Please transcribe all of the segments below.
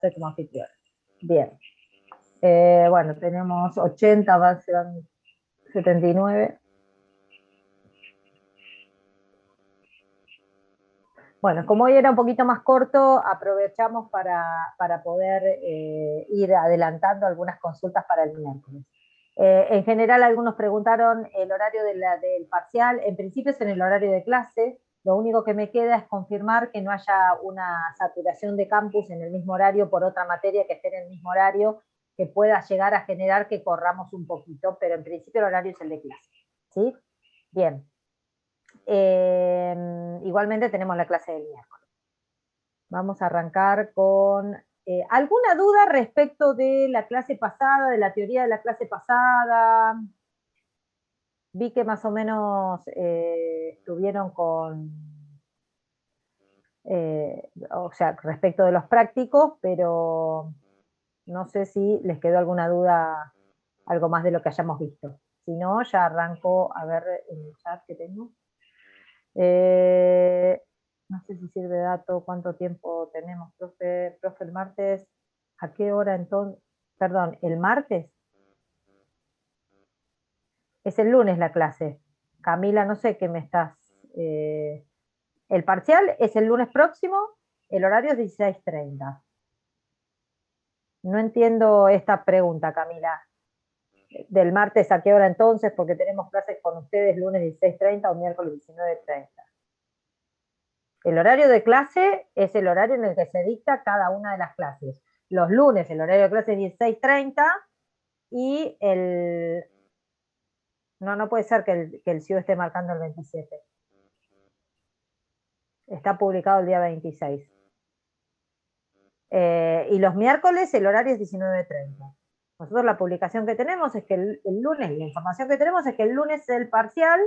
Soy como anfitriona. Bien. Bueno, tenemos 80, van 79. Bueno, como hoy era un poquito más corto, aprovechamos para poder ir adelantando algunas consultas para el miércoles. En general, algunos preguntaron el horario del parcial. En principio es en el horario de clase. Lo único que me queda es confirmar que no haya una saturación de campus en el mismo horario por otra materia que esté en el mismo horario, que pueda llegar a generar que corramos un poquito, pero en principio el horario es el de clase. ¿Sí? Bien. Igualmente tenemos la clase del miércoles. Vamos a arrancar con ¿alguna duda respecto de la clase pasada, de la teoría de la clase pasada? Vi que más o menos estuvieron con, o sea, respecto de los prácticos, pero no sé si les quedó alguna duda, algo más de lo que hayamos visto. Si no, ya arranco a ver en el chat que tengo. No sé si sirve dato, cuánto tiempo tenemos, profe, el martes, ¿a qué hora entonces? Perdón, ¿el martes? Es el lunes la clase. Camila, no sé qué me estás... el parcial es el lunes próximo, el horario es 16:30. No entiendo esta pregunta, Camila. ¿Del martes a qué hora entonces? Porque tenemos clases con ustedes lunes 16:30 o miércoles 19:30. El horario de clase es el horario en el que se dicta cada una de las clases. Los lunes el horario de clase es 16:30 y el... No puede ser que el CIO esté marcando el 27. Está publicado el día 26. Y los miércoles el horario es 19:30. Nosotros la publicación que tenemos es que el lunes, la información que tenemos es que el lunes es el parcial,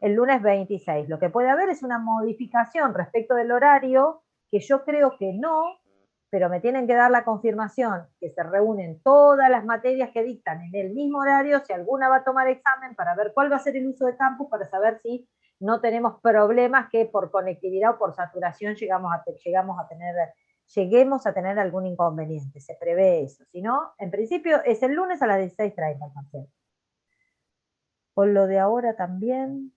el lunes 26. Lo que puede haber es una modificación respecto del horario, que yo creo que no, pero me tienen que dar la confirmación que se reúnen todas las materias que dictan en el mismo horario, si alguna va a tomar examen, para ver cuál va a ser el uso de campus, para saber si no tenemos problemas que por conectividad o por saturación lleguemos a tener algún inconveniente. Se prevé eso. Si no, en principio es el lunes a las 16:30 el parcial. Con lo de ahora también...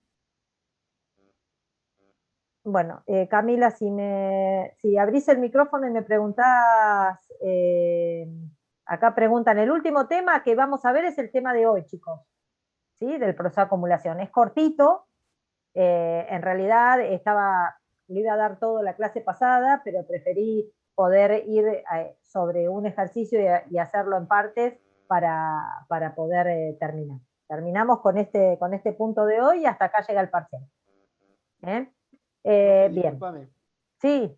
Bueno, Camila, si abrís el micrófono y me preguntás, acá preguntan, el último tema que vamos a ver es el tema de hoy, chicos, ¿sí? Del proceso de acumulación. Es cortito, en realidad le iba a dar todo la clase pasada, pero preferí poder ir sobre un ejercicio y hacerlo en partes para poder terminar. Terminamos con este punto de hoy y hasta acá llega el parcial. Profe, Bien. discúlpame. Sí,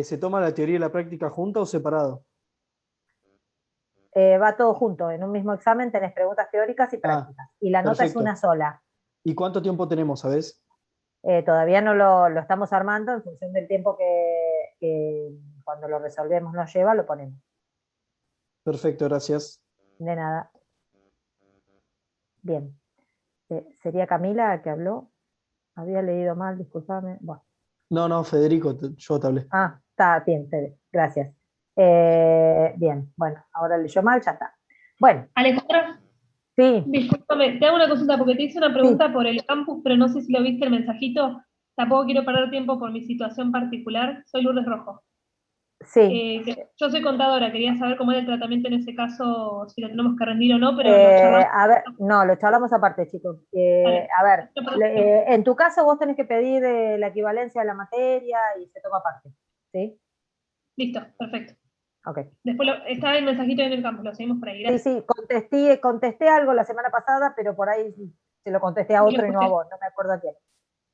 ¿Se toma la teoría y la práctica junta o separado? va todo junto. En un mismo examen tenés preguntas teóricas y Ah, prácticas. Y la nota es una perfecto. sola. ¿Y cuánto tiempo tenemos, sabes? Todavía no lo estamos armando en función del tiempo que cuando lo resolvemos nos lleva, lo ponemos. Perfecto, gracias. De nada. Bien. ¿Sería Camila que habló? Había leído mal, disculpame. Bueno. No, no, Federico, yo te hablé. Ah, está bien, Fede. Gracias. Bien, bueno, ahora leyó mal, ya está. Bueno, Alejandra, sí, discúlpame, te hago una consulta porque te hice una sí, pregunta por el campus, pero no sé si lo viste el mensajito. Tampoco quiero perder tiempo por mi situación particular. Soy Lourdes Rojo. sí. Yo soy contadora, quería saber cómo era el tratamiento en ese caso, si lo tenemos que rendir o no, pero lo charlamos. A ver, no, lo charlamos aparte, chicos. Vale. A ver, No perdón tiempo. en tu caso vos tenés que pedir la equivalencia de la materia y se toma aparte, ¿sí? Listo, perfecto. Ok. Después está el mensajito en el campus, lo seguimos por ahí. Sí, Gracias. sí, contesté algo la semana pasada, pero por ahí se lo contesté a No lo otro y no a escuché. vos, no me acuerdo a quién.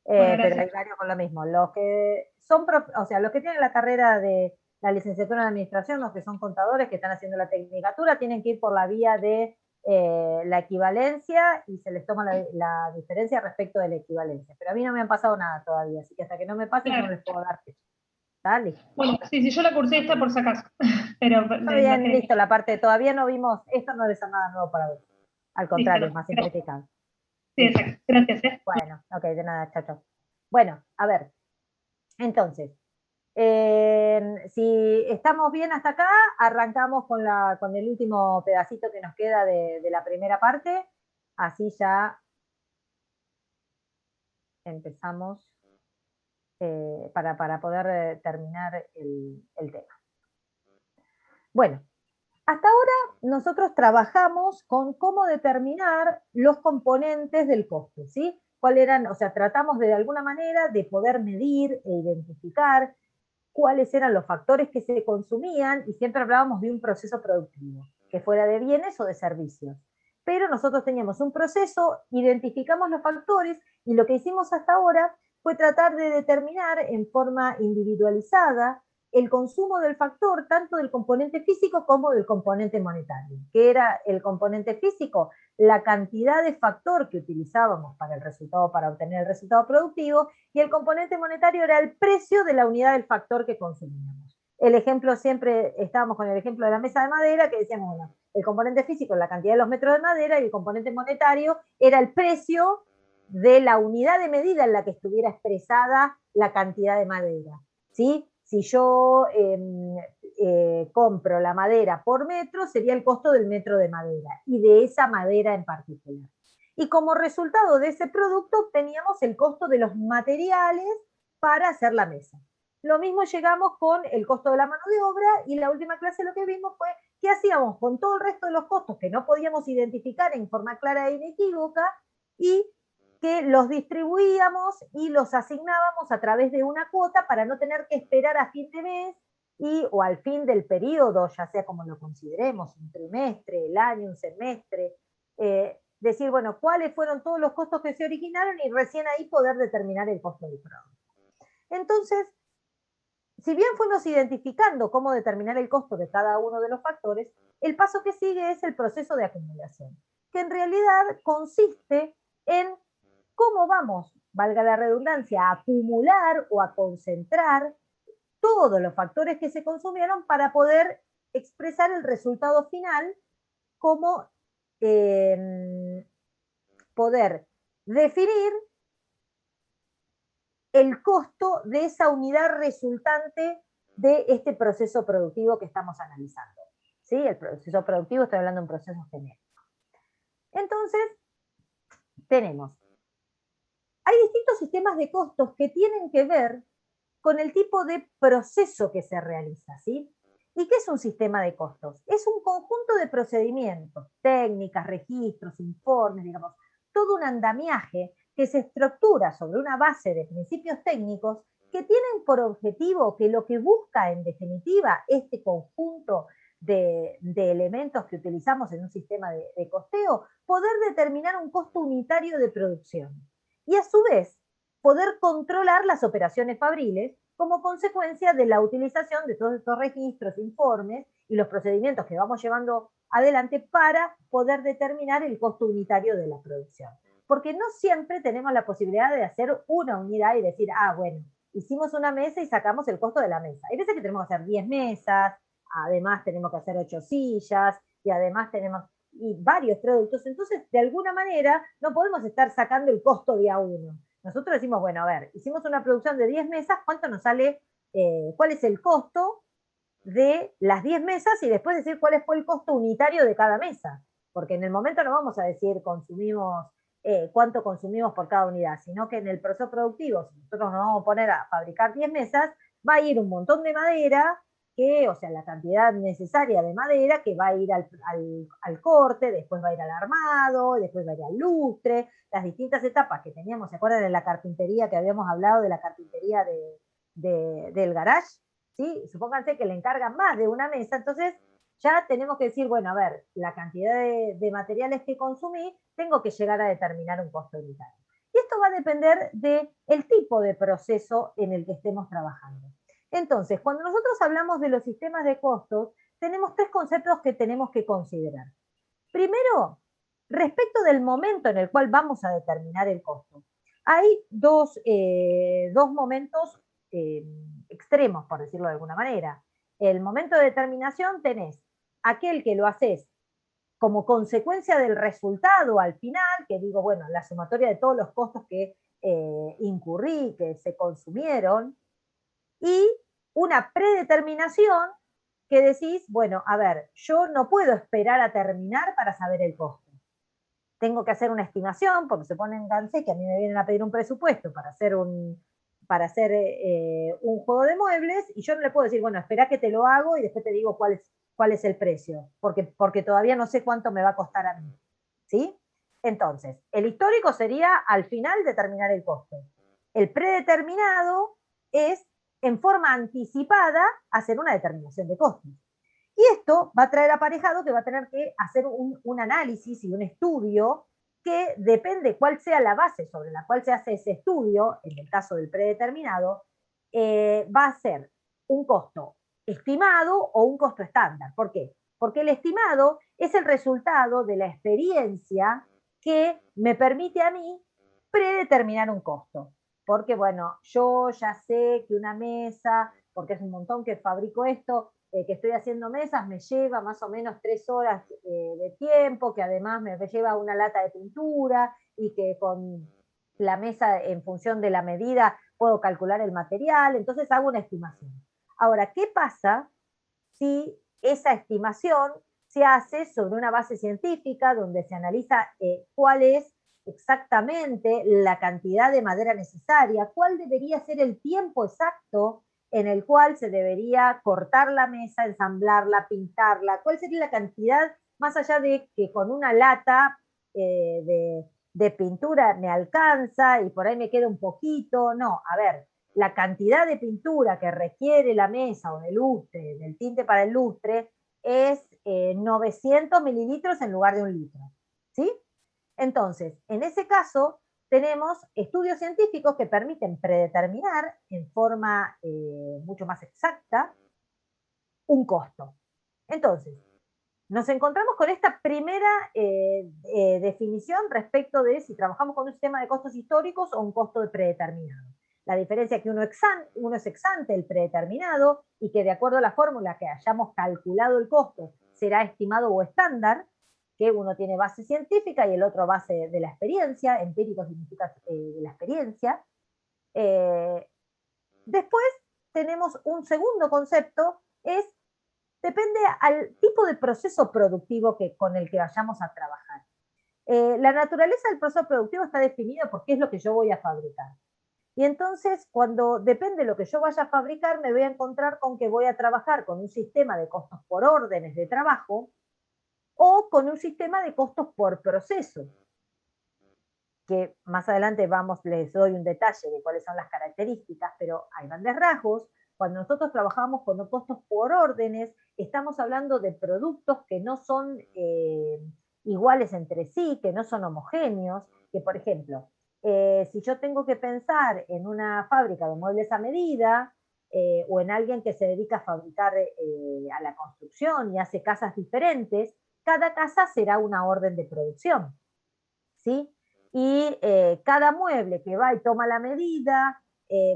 Bueno, Pero gracias. hay varios con lo mismo. Los que son, o sea, los que tienen la carrera de la licenciatura en administración, los que son contadores, que están haciendo la tecnicatura, tienen que ir por la vía de la equivalencia y se les toma la diferencia respecto de la equivalencia. Pero a mí no me han pasado nada todavía, así que hasta que no me pase yo no Claro. les puedo dar fecha. ¿Dale? Bueno, sí, yo la cursé esta por si acaso, pero Está me bien, imaginé que... listo, la parte, todavía no vimos, esto no es nada nuevo para vos. Al Listo, contrario, no. es más Gracias. simplificado. Sí, Listo. exacto. Gracias, Bueno, ok, de nada, chao, chao. Bueno, a ver, entonces, Si estamos bien hasta acá, arrancamos con el último pedacito que nos queda de la primera parte, así ya empezamos para poder terminar el tema. Bueno, hasta ahora nosotros trabajamos con cómo determinar los componentes del costo, ¿sí? ¿Cuál eran? O sea, tratamos de alguna manera de poder medir e identificar cuáles eran los factores que se consumían y siempre hablábamos de un proceso productivo, que fuera de bienes o de servicios. Pero nosotros teníamos un proceso, identificamos los factores y lo que hicimos hasta ahora fue tratar de determinar en forma individualizada el consumo del factor, tanto del componente físico como del componente monetario. ¿Qué era el componente físico? La cantidad de factor que utilizábamos para el resultado, para obtener el resultado productivo, y el componente monetario era el precio de la unidad del factor que consumíamos. El ejemplo, siempre estábamos con el ejemplo de la mesa de madera, que decíamos, bueno, el componente físico es la cantidad de los metros de madera y el componente monetario era el precio de la unidad de medida en la que estuviera expresada la cantidad de madera, ¿sí? Si yo compro la madera por metro, sería el costo del metro de madera y de esa madera en particular. Y como resultado de ese producto obteníamos el costo de los materiales para hacer la mesa. Lo mismo llegamos con el costo de la mano de obra y la última clase lo que vimos fue qué hacíamos con todo el resto de los costos que no podíamos identificar en forma clara e inequívoca y que los distribuíamos y los asignábamos a través de una cuota para no tener que esperar a fin de mes o al fin del periodo, ya sea como lo consideremos, un trimestre, el año, un semestre, decir, bueno, cuáles fueron todos los costos que se originaron y recién ahí poder determinar el costo del producto. Entonces, si bien fuimos identificando cómo determinar el costo de cada uno de los factores, el paso que sigue es el proceso de acumulación, que en realidad consiste en cómo vamos, valga la redundancia, a acumular o a concentrar todos los factores que se consumieron para poder expresar el resultado final como poder definir el costo de esa unidad resultante de este proceso productivo que estamos analizando. ¿Sí? El proceso productivo, estoy hablando de un proceso genérico. Entonces, hay distintos sistemas de costos que tienen que ver con el tipo de proceso que se realiza, ¿sí? ¿Y qué es un sistema de costos? Es un conjunto de procedimientos, técnicas, registros, informes, digamos, todo un andamiaje que se estructura sobre una base de principios técnicos que tienen por objetivo que lo que busca en definitiva este conjunto de elementos que utilizamos en un sistema de costeo, poder determinar un costo unitario de producción. Y a su vez, poder controlar las operaciones fabriles como consecuencia de la utilización de todos estos registros, informes y los procedimientos que vamos llevando adelante para poder determinar el costo unitario de la producción. Porque no siempre tenemos la posibilidad de hacer una unidad y decir, bueno, hicimos una mesa y sacamos el costo de la mesa. Hay veces que tenemos que hacer 10 mesas, además tenemos que hacer 8 sillas y además tenemos varios productos, entonces de alguna manera no podemos estar sacando el costo de a uno. Nosotros decimos, bueno, a ver, hicimos una producción de 10 mesas, ¿cuánto nos sale? ¿Cuál es el costo de las 10 mesas? Y después decir cuál fue el costo unitario de cada mesa. Porque en el momento no vamos a decir cuánto consumimos por cada unidad, sino que en el proceso productivo, si nosotros nos vamos a poner a fabricar 10 mesas, va a ir un montón de madera, o sea, la cantidad necesaria de madera que va a ir al corte, después va a ir al armado, después va a ir al lustre, las distintas etapas que teníamos. ¿Se acuerdan de la carpintería que habíamos hablado, de la carpintería del garage? ¿Sí? Supónganse que le encargan más de una mesa, entonces ya tenemos que decir, bueno, a ver, la cantidad de materiales que consumí, tengo que llegar a determinar un costo unitario. Y esto va a depender del tipo de proceso en el que estemos trabajando. Entonces, cuando nosotros hablamos de los sistemas de costos, tenemos 3 conceptos que tenemos que considerar. Primero, respecto del momento en el cual vamos a determinar el costo. Hay dos momentos extremos, por decirlo de alguna manera. El momento de determinación tenés aquel que lo haces como consecuencia del resultado al final, que digo, bueno, la sumatoria de todos los costos que incurrí, que se consumieron, y una predeterminación que decís, bueno, a ver, yo no puedo esperar a terminar para saber el costo. Tengo que hacer una estimación, porque se ponen cansé que a mí me vienen a pedir un presupuesto para hacer un juego de muebles, y yo no le puedo decir, bueno, espera que te lo hago y después te digo cuál es el precio, porque todavía no sé cuánto me va a costar a mí. ¿Sí? Entonces, el histórico sería al final determinar el costo. El predeterminado es en forma anticipada hacer una determinación de costos. Y esto va a traer aparejado que va a tener que hacer un análisis y un estudio que depende cuál sea la base sobre la cual se hace ese estudio, en el caso del predeterminado, va a ser un costo estimado o un costo estándar. ¿Por qué? Porque el estimado es el resultado de la experiencia que me permite a mí predeterminar un costo. Porque, bueno, yo ya sé que una mesa, porque es un montón que fabrico esto, que estoy haciendo mesas, me lleva más o menos 3 horas de tiempo, que además me lleva una lata de pintura y que con la mesa en función de la medida puedo calcular el material, entonces hago una estimación. Ahora, ¿qué pasa si esa estimación se hace sobre una base científica donde se analiza cuál es exactamente la cantidad de madera necesaria, cuál debería ser el tiempo exacto en el cual se debería cortar la mesa, ensamblarla, pintarla, cuál sería la cantidad, más allá de que con una lata de pintura me alcanza y por ahí me queda un poquito? No, a ver, la cantidad de pintura que requiere la mesa o de lustre, del tinte para el lustre, es 900 mililitros en lugar de 1 litro. ¿Sí? Entonces, en ese caso, tenemos estudios científicos que permiten predeterminar en forma mucho más exacta un costo. Entonces, nos encontramos con esta primera definición respecto de si trabajamos con un sistema de costos históricos o un costo de predeterminado. La diferencia es que uno es ex ante el predeterminado y que de acuerdo a la fórmula que hayamos calculado el costo será estimado o estándar, que uno tiene base científica y el otro base de la experiencia, empírico significa de la experiencia. Después tenemos un segundo concepto, depende al tipo de proceso productivo con el que vayamos a trabajar. La naturaleza del proceso productivo está definida por qué es lo que yo voy a fabricar. Y entonces, cuando depende de lo que yo vaya a fabricar, me voy a encontrar con que voy a trabajar con un sistema de costos por órdenes de trabajo o con un sistema de costos por proceso, que más adelante les doy un detalle de cuáles son las características, pero a grandes rasgos, cuando nosotros trabajamos con costos por órdenes, estamos hablando de productos que no son iguales entre sí, que no son homogéneos, que por ejemplo, si yo tengo que pensar en una fábrica de muebles a medida, o en alguien que se dedica a fabricar a la construcción y hace casas diferentes, cada casa será una orden de producción, ¿sí? Y cada mueble que va y toma la medida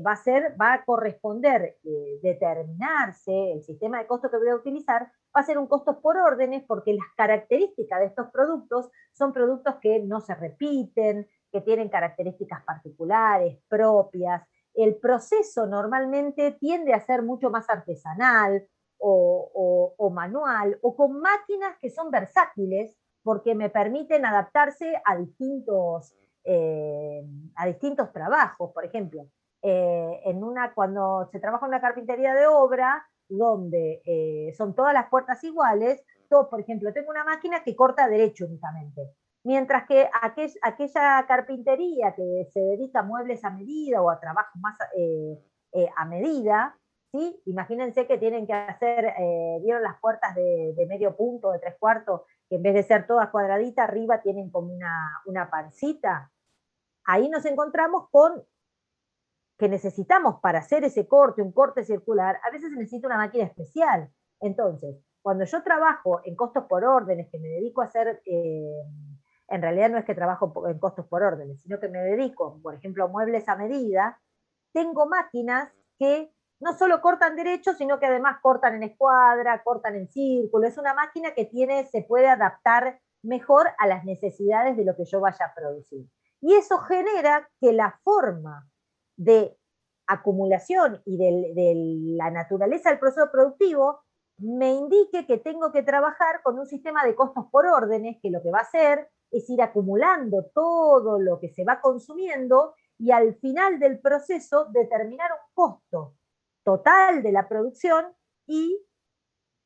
va a corresponder, determinarse, el sistema de costo que voy a utilizar va a ser un costo por órdenes, porque las características de estos productos son productos que no se repiten, que tienen características particulares, propias. El proceso normalmente tiende a ser mucho más artesanal o manual, o con máquinas que son versátiles, porque me permiten adaptarse a distintos trabajos. Por ejemplo, cuando se trabaja en una carpintería de obra, donde son todas las puertas iguales, por ejemplo, tengo una máquina que corta derecho únicamente, mientras que aquella carpintería que se dedica a muebles a medida o a trabajos más a medida, ¿sí? Imagínense que tienen que hacer, ¿vieron las puertas de medio punto, de 3/4, que en vez de ser todas cuadraditas, arriba tienen como una pancita? Ahí nos encontramos con que necesitamos, para hacer ese corte, un corte circular, a veces se necesita una máquina especial. Entonces, cuando yo trabajo en costos por órdenes, que me dedico a hacer, en realidad no es que trabajo en costos por órdenes, sino que me dedico, por ejemplo, a muebles a medida, tengo máquinas que no solo cortan derecho, sino que además cortan en escuadra, cortan en círculo. Es una máquina que se puede adaptar mejor a las necesidades de lo que yo vaya a producir. Y eso genera que la forma de acumulación y de la naturaleza del proceso productivo, me indique que tengo que trabajar con un sistema de costos por órdenes, que lo que va a hacer es ir acumulando todo lo que se va consumiendo y al final del proceso determinar un costo total de la producción y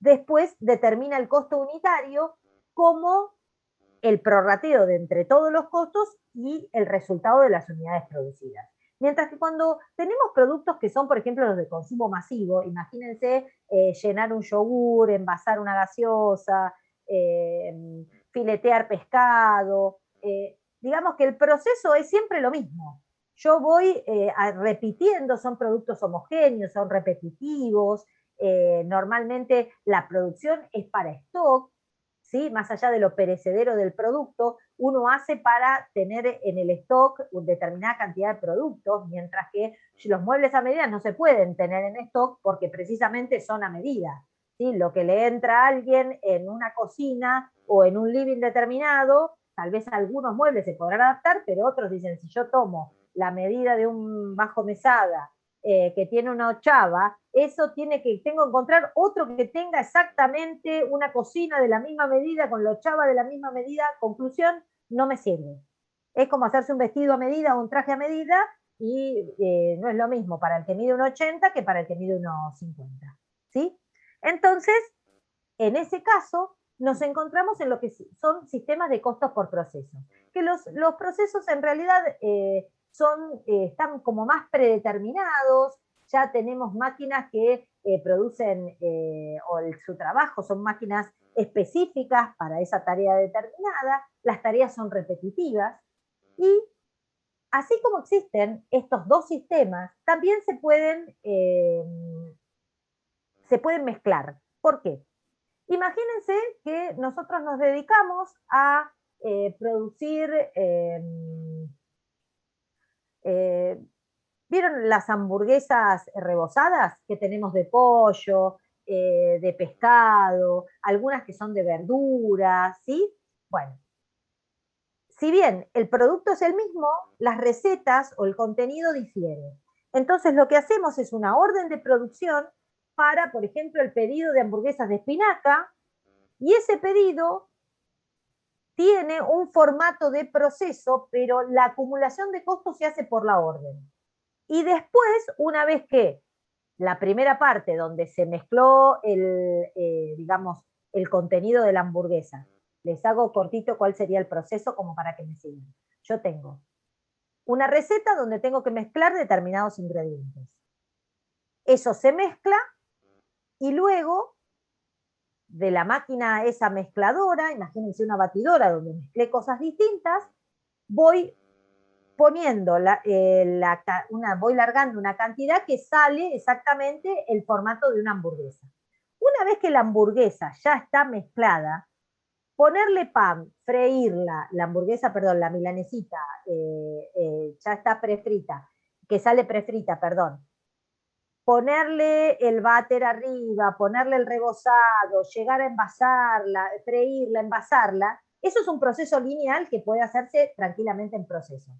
después determina el costo unitario como el prorrateo de entre todos los costos y el resultado de las unidades producidas. Mientras que cuando tenemos productos que son, por ejemplo, los de consumo masivo, imagínense llenar un yogur, envasar una gaseosa, filetear pescado, digamos que el proceso es siempre lo mismo. Yo voy repitiendo, son productos homogéneos, son repetitivos, normalmente la producción es para stock, ¿sí? Más allá de lo perecedero del producto, uno hace para tener en el stock una determinada cantidad de productos, mientras que los muebles a medida no se pueden tener en stock porque precisamente son a medida. ¿Sí? Lo que le entra a alguien en una cocina o en un living determinado, tal vez algunos muebles se podrán adaptar, pero otros dicen, si yo tomo la medida de un bajo mesada que tiene una ochava, eso tengo que encontrar otro que tenga exactamente una cocina de la misma medida, con la ochava de la misma medida. Conclusión, no me sirve. Es como hacerse un vestido a medida o un traje a medida y no es lo mismo para el que mide 1,80 que para el que mide 1,50. ¿Sí? Entonces, en ese caso, nos encontramos en lo que son sistemas de costos por proceso, que los procesos en realidad están como más predeterminados, ya tenemos máquinas que producen, o su trabajo son máquinas específicas para esa tarea determinada, las tareas son repetitivas, y así como existen estos dos sistemas, también se pueden mezclar. ¿Por qué? Imagínense que nosotros nos dedicamos a producir, ¿vieron las hamburguesas rebozadas que tenemos de pollo, de pescado, algunas que son de verduras, ¿sí? Bueno, si bien el producto es el mismo, las recetas o el contenido difieren. Entonces lo que hacemos es una orden de producción para, por ejemplo, el pedido de hamburguesas de espinaca, y ese pedido tiene un formato de proceso, pero la acumulación de costos se hace por la orden. Y después, una vez que la primera parte donde se mezcló digamos, el contenido de la hamburguesa, les hago cortito cuál sería el proceso como para que me sigan. Yo tengo una receta donde tengo que mezclar determinados ingredientes. Eso se mezcla y luego de la máquina esa mezcladora, imagínense una batidora donde mezclé cosas distintas, voy poniendo voy largando una cantidad que sale exactamente el formato de una hamburguesa. Una vez que la hamburguesa ya está mezclada, ponerle pan, freírla, la milanesita ya está prefrita, que sale prefrita, perdón, ponerle el váter arriba, ponerle el rebozado, llegar a envasarla, freírla, envasarla, eso es un proceso lineal que puede hacerse tranquilamente en procesos.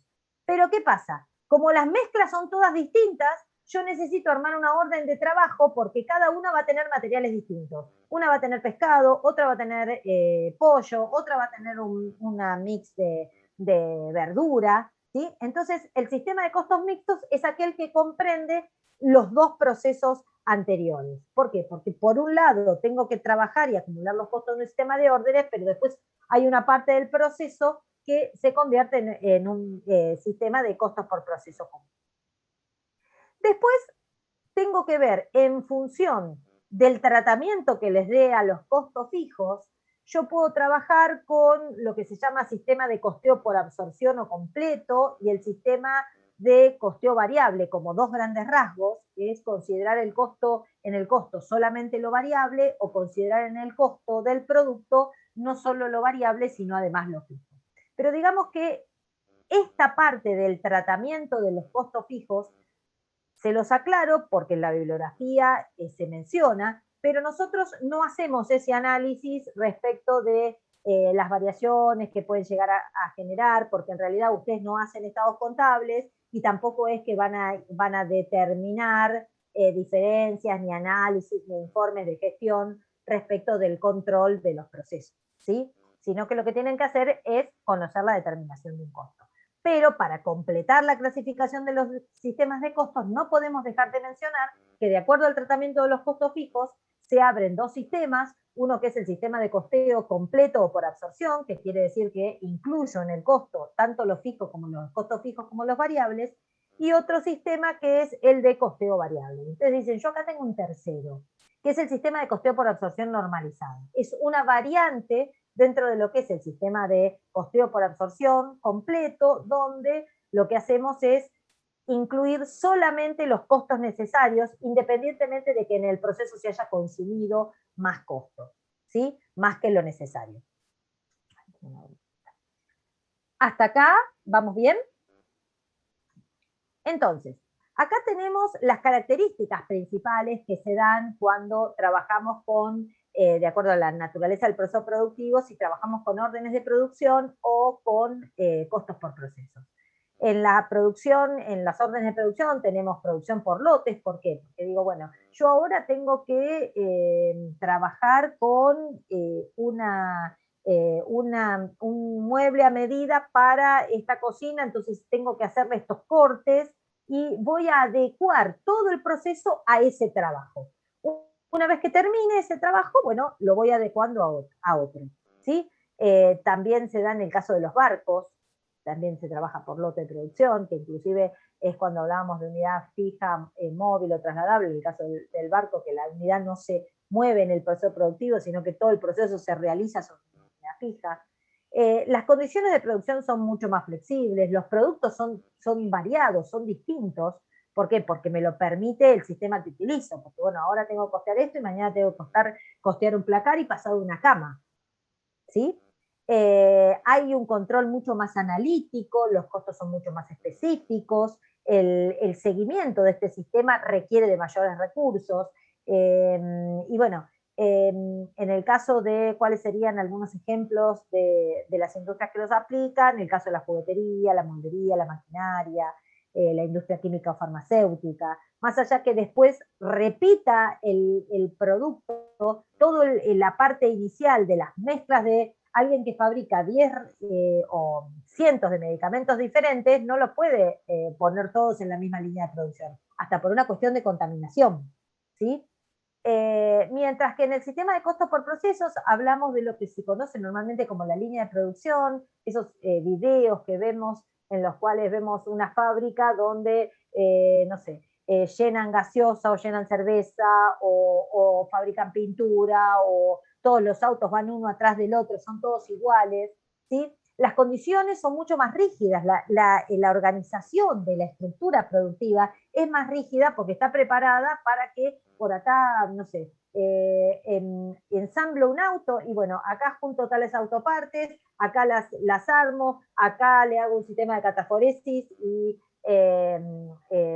Pero ¿qué pasa? Como las mezclas son todas distintas, yo necesito armar una orden de trabajo porque cada una va a tener materiales distintos. Una va a tener pescado, otra va a tener pollo, otra va a tener una mix de verdura, ¿sí? Entonces, el sistema de costos mixtos es aquel que comprende los dos procesos anteriores. ¿Por qué? Porque por un lado tengo que trabajar y acumular los costos de un sistema de órdenes, pero después hay una parte del proceso que se convierte en un sistema de costos por proceso común. Después tengo que ver en función del tratamiento que les dé a los costos fijos, yo puedo trabajar con lo que se llama sistema de costeo por absorción o completo y el sistema de costeo variable como dos grandes rasgos, que es considerar en el costo solamente lo variable o considerar en el costo del producto no solo lo variable, sino además lo fijo. Pero digamos que esta parte del tratamiento de los costos fijos se los aclaro porque en la bibliografía se menciona, pero nosotros no hacemos ese análisis respecto de las variaciones que pueden llegar a generar, porque en realidad ustedes no hacen estados contables y tampoco es que van a determinar diferencias, ni análisis, ni informes de gestión respecto del control de los procesos, ¿sí? Sino que lo que tienen que hacer es conocer la determinación de un costo. Pero para completar la clasificación de los sistemas de costos, no podemos dejar de mencionar que de acuerdo al tratamiento de los costos fijos, se abren dos sistemas, uno que es el sistema de costeo completo o por absorción, que quiere decir que incluyo en el costo tanto los fijos como los costos fijos como los variables, y otro sistema que es el de costeo variable. Entonces dicen, yo acá tengo un tercero, que es el sistema de costeo por absorción normalizado. Es una variante dentro de lo que es el sistema de costeo por absorción completo, donde lo que hacemos es incluir solamente los costos necesarios, independientemente de que en el proceso se haya consumido más costos, ¿sí? Más que lo necesario. ¿Hasta acá vamos bien? Entonces, acá tenemos las características principales que se dan cuando trabajamos con, de acuerdo a la naturaleza del proceso productivo, si trabajamos con órdenes de producción o con costos por proceso. En la producción, en las órdenes de producción tenemos producción por lotes. ¿Por qué? Porque digo, bueno, yo ahora tengo que trabajar con un mueble a medida para esta cocina, entonces tengo que hacerle estos cortes y voy a adecuar todo el proceso a ese trabajo. Una vez que termine ese trabajo, bueno, lo voy adecuando a otro, ¿sí? También se da en el caso de los barcos, también se trabaja por lote de producción, que inclusive es cuando hablábamos de unidad fija, móvil o trasladable, en el caso del barco, que la unidad no se mueve en el proceso productivo, sino que todo el proceso se realiza sobre una unidad fija. Las condiciones de producción son mucho más flexibles, los productos son variados, son distintos. ¿Por qué? Porque me lo permite el sistema que utilizo, porque bueno, ahora tengo que costear esto y mañana tengo que costear un placar y pasado una cama, ¿sí? Hay un control mucho más analítico, los costos son mucho más específicos, el seguimiento de este sistema requiere de mayores recursos, y bueno, en el caso de cuáles serían algunos ejemplos de las industrias que los aplican, el caso de la juguetería, la moldería, la maquinaria, la industria química o farmacéutica, más allá que después repita el producto, toda la parte inicial de las mezclas de alguien que fabrica 10 o cientos de medicamentos diferentes, no los puede poner todos en la misma línea de producción, hasta por una cuestión de contaminación, ¿sí? Mientras que en el sistema de costos por procesos hablamos de lo que se conoce normalmente como la línea de producción, esos videos que vemos en los cuales vemos una fábrica donde, no sé, llenan gaseosa o llenan cerveza o fabrican pintura o todos los autos van uno atrás del otro, son todos iguales, ¿sí? Las condiciones son mucho más rígidas, la organización de la estructura productiva es más rígida porque está preparada para que por acá, no sé, ensamblo un auto y bueno, acá junto tales autopartes, acá las armo, acá le hago un sistema de cataforesis y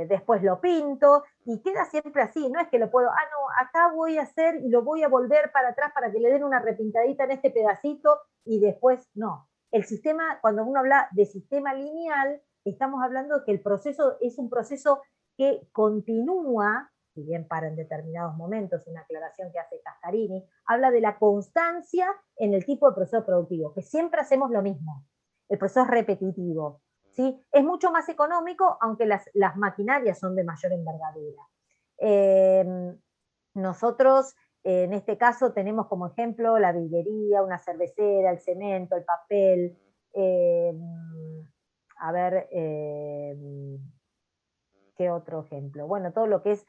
después lo pinto y queda siempre así, no es que lo puedo, no, acá voy a hacer y lo voy a volver para atrás para que le den una repintadita en este pedacito y después no. El sistema, cuando uno habla de sistema lineal, estamos hablando de que el proceso es un proceso que continúa, si bien para en determinados momentos, una aclaración que hace Cascarini, habla de la constancia en el tipo de proceso productivo, que siempre hacemos lo mismo, el proceso es repetitivo, ¿sí? Es mucho más económico, aunque las maquinarias son de mayor envergadura. Nosotros, en este caso, tenemos como ejemplo la vidriería, una cervecera, el cemento, el papel, a ver, ¿qué otro ejemplo? Bueno, todo lo que es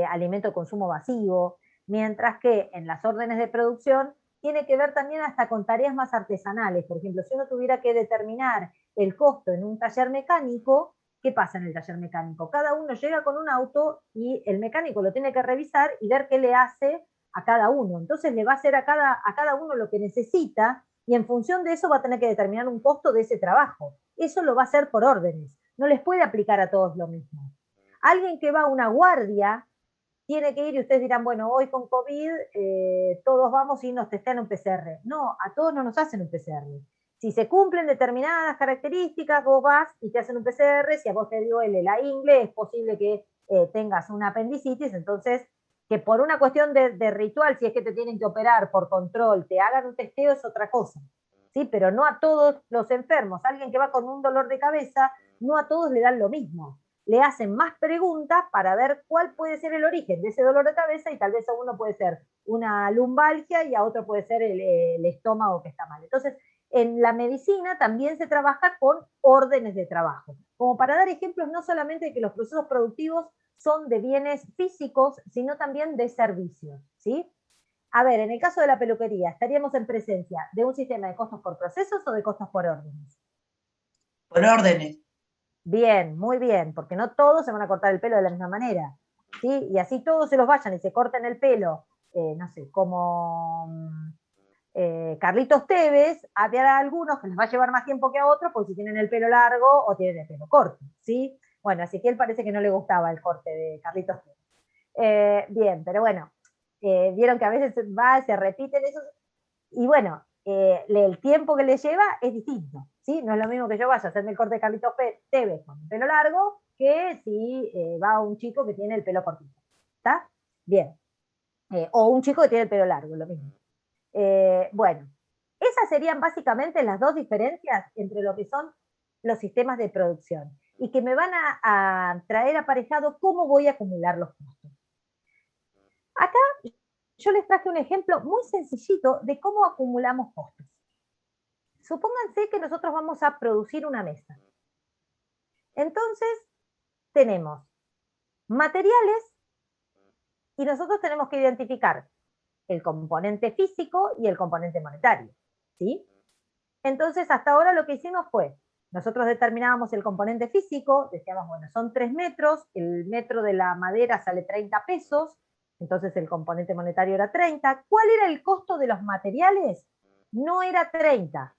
alimento de consumo masivo, mientras que en las órdenes de producción tiene que ver también hasta con tareas más artesanales. Por ejemplo, si uno tuviera que determinar el costo en un taller mecánico, ¿qué pasa en el taller mecánico? Cada uno llega con un auto y el mecánico lo tiene que revisar y ver qué le hace a cada uno. Entonces le va a hacer a cada uno lo que necesita y en función de eso va a tener que determinar un costo de ese trabajo. Eso lo va a hacer por órdenes. No les puede aplicar a todos lo mismo. Alguien que va a una guardia tiene que ir y ustedes dirán, bueno, hoy con COVID todos vamos y nos testean un PCR. No, a todos no nos hacen un PCR. Si se cumplen determinadas características, vos vas y te hacen un PCR, si a vos te duele la ingle, es posible que tengas una apendicitis, entonces que por una cuestión de ritual, si es que te tienen que operar por control, te hagan un testeo es otra cosa, ¿sí? Pero no a todos los enfermos, alguien que va con un dolor de cabeza, no a todos le dan lo mismo. Le hacen más preguntas para ver cuál puede ser el origen de ese dolor de cabeza y tal vez a uno puede ser una lumbalgia y a otro puede ser el estómago que está mal. Entonces, en la medicina también se trabaja con órdenes de trabajo, como para dar ejemplos no solamente de que los procesos productivos son de bienes físicos, sino también de servicios, ¿sí? A ver, en el caso de la peluquería, ¿estaríamos en presencia de un sistema de costos por procesos o de costos por órdenes? Por órdenes. Bien, muy bien, porque no todos se van a cortar el pelo de la misma manera, ¿sí? Y así todos se los vayan y se corten el pelo, no sé, como Carlitos Tevez, habrá algunos que les va a llevar más tiempo que a otros, porque si tienen el pelo largo o tienen el pelo corto, ¿sí? Bueno, así que él parece que no le gustaba el corte de Carlitos Tevez. Bien, pero bueno, vieron que a veces va, se repiten esos, y bueno, el tiempo que le lleva es distinto, ¿sí? No es lo mismo que yo vaya a hacerme el corte de Carlitos Tevez con el pelo largo que si va un chico que tiene el pelo cortito, ¿está? Bien. O un chico que tiene el pelo largo, lo mismo. Bueno, esas serían básicamente las dos diferencias entre lo que son los sistemas de producción y que me van a traer aparejado cómo voy a acumular los costos. Acá yo les traje un ejemplo muy sencillito de cómo acumulamos costos. Supónganse que nosotros vamos a producir una mesa. Entonces, tenemos materiales y nosotros tenemos que identificar el componente físico y el componente monetario, ¿sí? Entonces, hasta ahora lo que hicimos fue, nosotros determinábamos el componente físico, decíamos, bueno, son 3 metros, el metro de la madera sale 30 pesos, entonces el componente monetario era 30. ¿Cuál era el costo de los materiales? No era 30,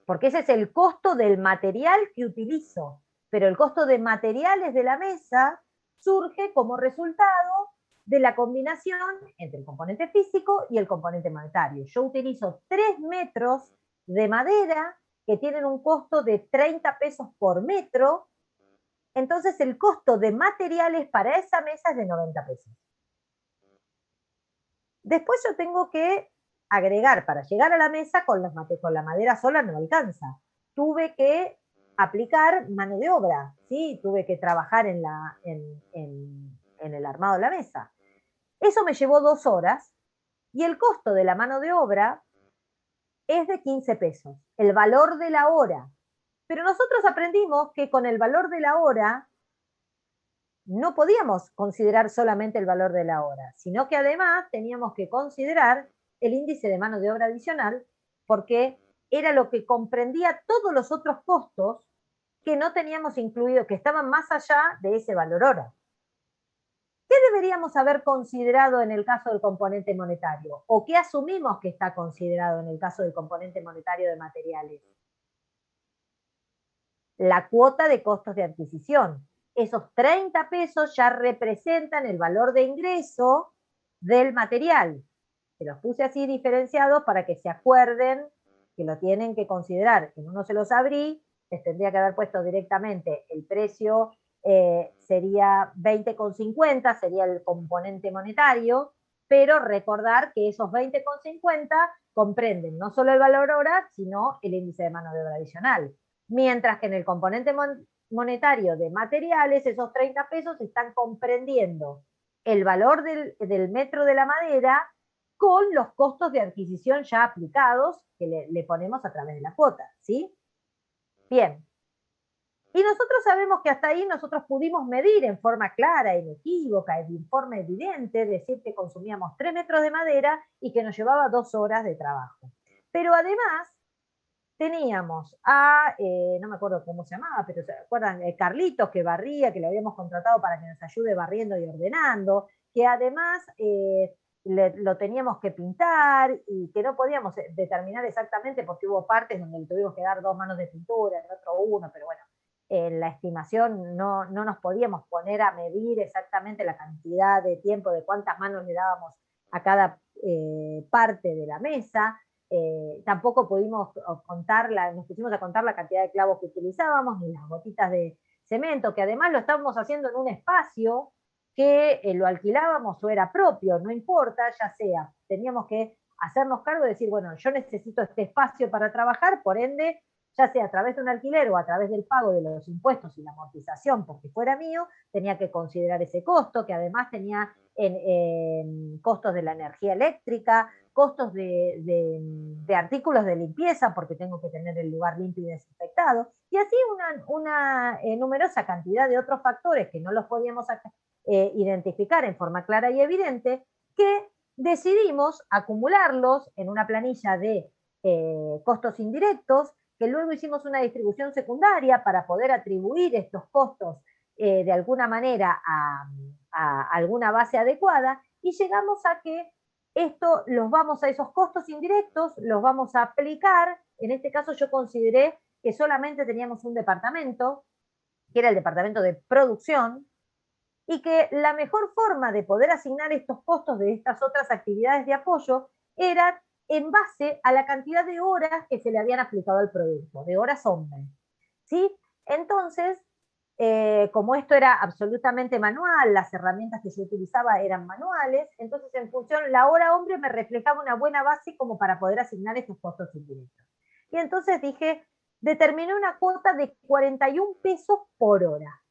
porque ese es el costo del material que utilizo, pero el costo de materiales de la mesa surge como resultado de la combinación entre el componente físico y el componente monetario. Yo utilizo 3 metros de madera que tienen un costo de 30 pesos por metro, entonces el costo de materiales para esa mesa es de 90 pesos. Después yo tengo que agregar, para llegar a la mesa con la madera sola no alcanza. Tuve que aplicar mano de obra, ¿sí? Tuve que trabajar en el armado de la mesa. Eso me llevó 2 horas y el costo de la mano de obra es de 15 pesos, el valor de la hora. Pero nosotros aprendimos que con el valor de la hora no podíamos considerar solamente el valor de la hora, sino que además teníamos que considerar el índice de mano de obra adicional, porque era lo que comprendía todos los otros costos que no teníamos incluido, que estaban más allá de ese valor hora. ¿Qué deberíamos haber considerado en el caso del componente monetario? ¿O qué asumimos que está considerado en el caso del componente monetario de materiales? La cuota de costos de adquisición. Esos 30 pesos ya representan el valor de ingreso del material. Se los puse así diferenciados para que se acuerden que lo tienen que considerar. En uno se los abrí, les tendría que haber puesto directamente el precio, sería 20,50, sería el componente monetario, pero recordar que esos 20,50 comprenden no solo el valor hora, sino el índice de mano de obra adicional. Mientras que en el componente monetario de materiales, esos 30 pesos están comprendiendo el valor del metro de la madera con los costos de adquisición ya aplicados que le ponemos a través de la cuota, ¿sí? Bien. Y nosotros sabemos que hasta ahí nosotros pudimos medir en forma clara, inequívoca, en forma evidente, decir que consumíamos 3 metros de madera y que nos llevaba 2 horas de trabajo. Pero además teníamos a, no me acuerdo cómo se llamaba, pero ¿se acuerdan? Carlitos que barría, que le habíamos contratado para que nos ayude barriendo y ordenando, que además lo teníamos que pintar y que no podíamos determinar exactamente porque hubo partes donde le tuvimos que dar 2 manos de pintura, en otro uno, pero bueno, en la estimación no nos podíamos poner a medir exactamente la cantidad de tiempo, de cuántas manos le dábamos a cada parte de la mesa. tampoco pudimos nos pusimos a contar la cantidad de clavos que utilizábamos, ni las gotitas de cemento, que además lo estábamos haciendo en un espacio que lo alquilábamos o era propio, no importa, ya sea, teníamos que hacernos cargo de decir, bueno, yo necesito este espacio para trabajar, por ende, ya sea a través de un alquiler o a través del pago de los impuestos y la amortización, porque fuera mío, tenía que considerar ese costo, que además tenía costos de la energía eléctrica, costos de artículos de limpieza, porque tengo que tener el lugar limpio y desinfectado, y así una numerosa cantidad de otros factores que no los podíamos identificar en forma clara y evidente, que decidimos acumularlos en una planilla de costos indirectos, que luego hicimos una distribución secundaria para poder atribuir estos costos de alguna manera a alguna base adecuada, y llegamos a que esos costos indirectos los vamos a aplicar. En este caso yo consideré que solamente teníamos un departamento, que era el departamento de producción, y que la mejor forma de poder asignar estos costos de estas otras actividades de apoyo era en base a la cantidad de horas que se le habían aplicado al producto, de horas hombre. ¿Sí? Entonces, como esto era absolutamente manual, las herramientas que yo utilizaba eran manuales, entonces en función, la hora hombre me reflejaba una buena base como para poder asignar estos costos indirectos. Y entonces dije, determiné una cuota de 41 pesos por hora.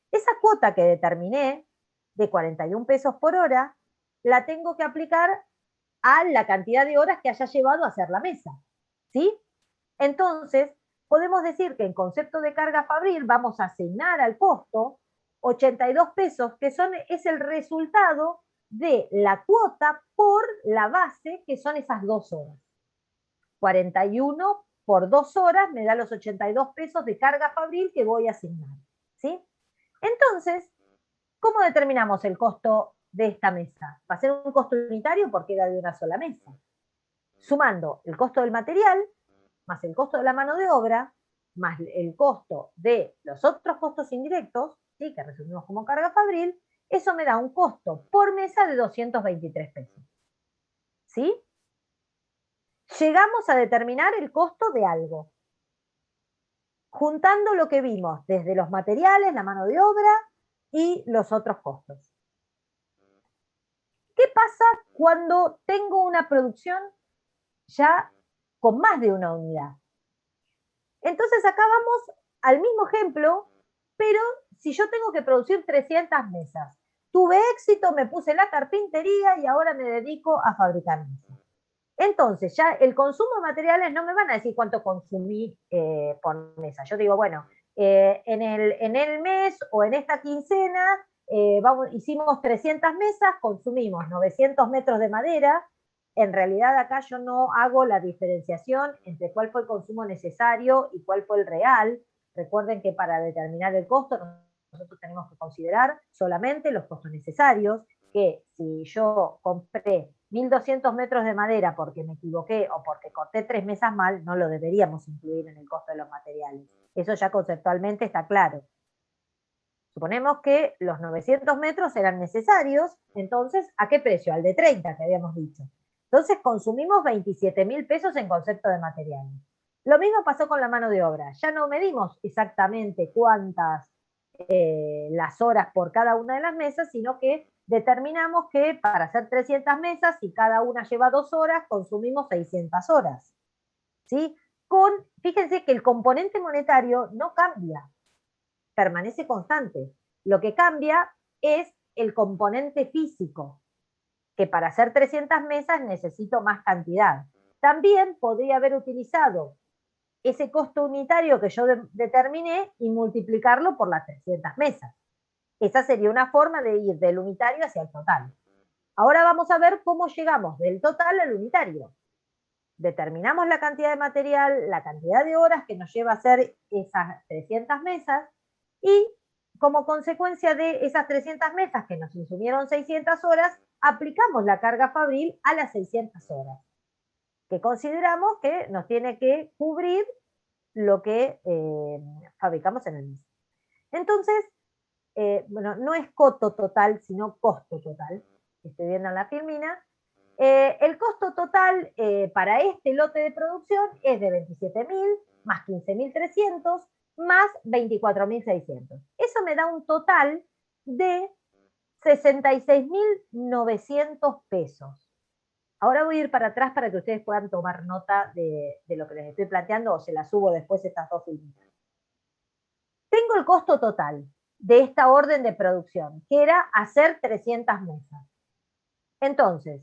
Esa cuota que determiné de 41 pesos por hora, la tengo que aplicar a la cantidad de horas que haya llevado a hacer la mesa. ¿Sí? Entonces, podemos decir que en concepto de carga fabril vamos a asignar al costo 82 pesos, que es el resultado de la cuota por la base, que son esas 2 horas. 41 por 2 horas me da los 82 pesos de carga fabril que voy a asignar. ¿Sí? Entonces, ¿cómo determinamos el costo de esta mesa? Va a ser un costo unitario porque era de una sola mesa. Sumando el costo del material, más el costo de la mano de obra, más el costo de los otros costos indirectos, ¿sí?, que resumimos como carga fabril, eso me da un costo por mesa de 223 pesos. ¿Sí? Llegamos a determinar el costo de algo, juntando lo que vimos desde los materiales, la mano de obra y los otros costos. ¿Qué pasa cuando tengo una producción ya con más de una unidad? Entonces acá vamos al mismo ejemplo, pero si yo tengo que producir 300 mesas, tuve éxito, me puse la carpintería y ahora me dedico a fabricar mesas. Entonces ya el consumo de materiales no me van a decir cuánto consumí por mesa. Yo digo, bueno, en el mes o en esta quincena hicimos 300 mesas, consumimos 900 metros de madera. En realidad acá yo no hago la diferenciación entre cuál fue el consumo necesario y cuál fue el real. Recuerden que para determinar el costo nosotros tenemos que considerar solamente los costos necesarios, que si yo compré 1.200 metros de madera porque me equivoqué o porque corté 3 mesas mal, no lo deberíamos incluir en el costo de los materiales. Eso ya conceptualmente está claro. Suponemos que los 900 metros eran necesarios, entonces, ¿a qué precio? Al de 30 que habíamos dicho. Entonces consumimos 27.000 pesos en concepto de materiales. Lo mismo pasó con la mano de obra. Ya no medimos exactamente cuántas las horas por cada una de las mesas, sino que determinamos que para hacer 300 mesas, si cada una lleva 2 horas, consumimos 600 horas. ¿Sí? Fíjense que el componente monetario no cambia, permanece constante. Lo que cambia es el componente físico, que para hacer 300 mesas necesito más cantidad. También podría haber utilizado ese costo unitario que yo determiné y multiplicarlo por las 300 mesas. Esa sería una forma de ir del unitario hacia el total. Ahora vamos a ver cómo llegamos del total al unitario. Determinamos la cantidad de material, la cantidad de horas que nos lleva a hacer esas 300 mesas y como consecuencia de esas 300 mesas que nos insumieron 600 horas, aplicamos la carga fabril a las 600 horas, que consideramos que nos tiene que cubrir lo que fabricamos en el mes. Entonces, bueno, no es costo total, sino costo total. Estoy viendo en la filmina. El costo total para este lote de producción es de 27.000 más 15.300 más 24.600. Eso me da un total de 66.900 pesos. Ahora voy a ir para atrás para que ustedes puedan tomar nota de lo que les estoy planteando, o se las subo después estas dos filmitas. Tengo el costo total de esta orden de producción, que era hacer 300 mesas. Entonces,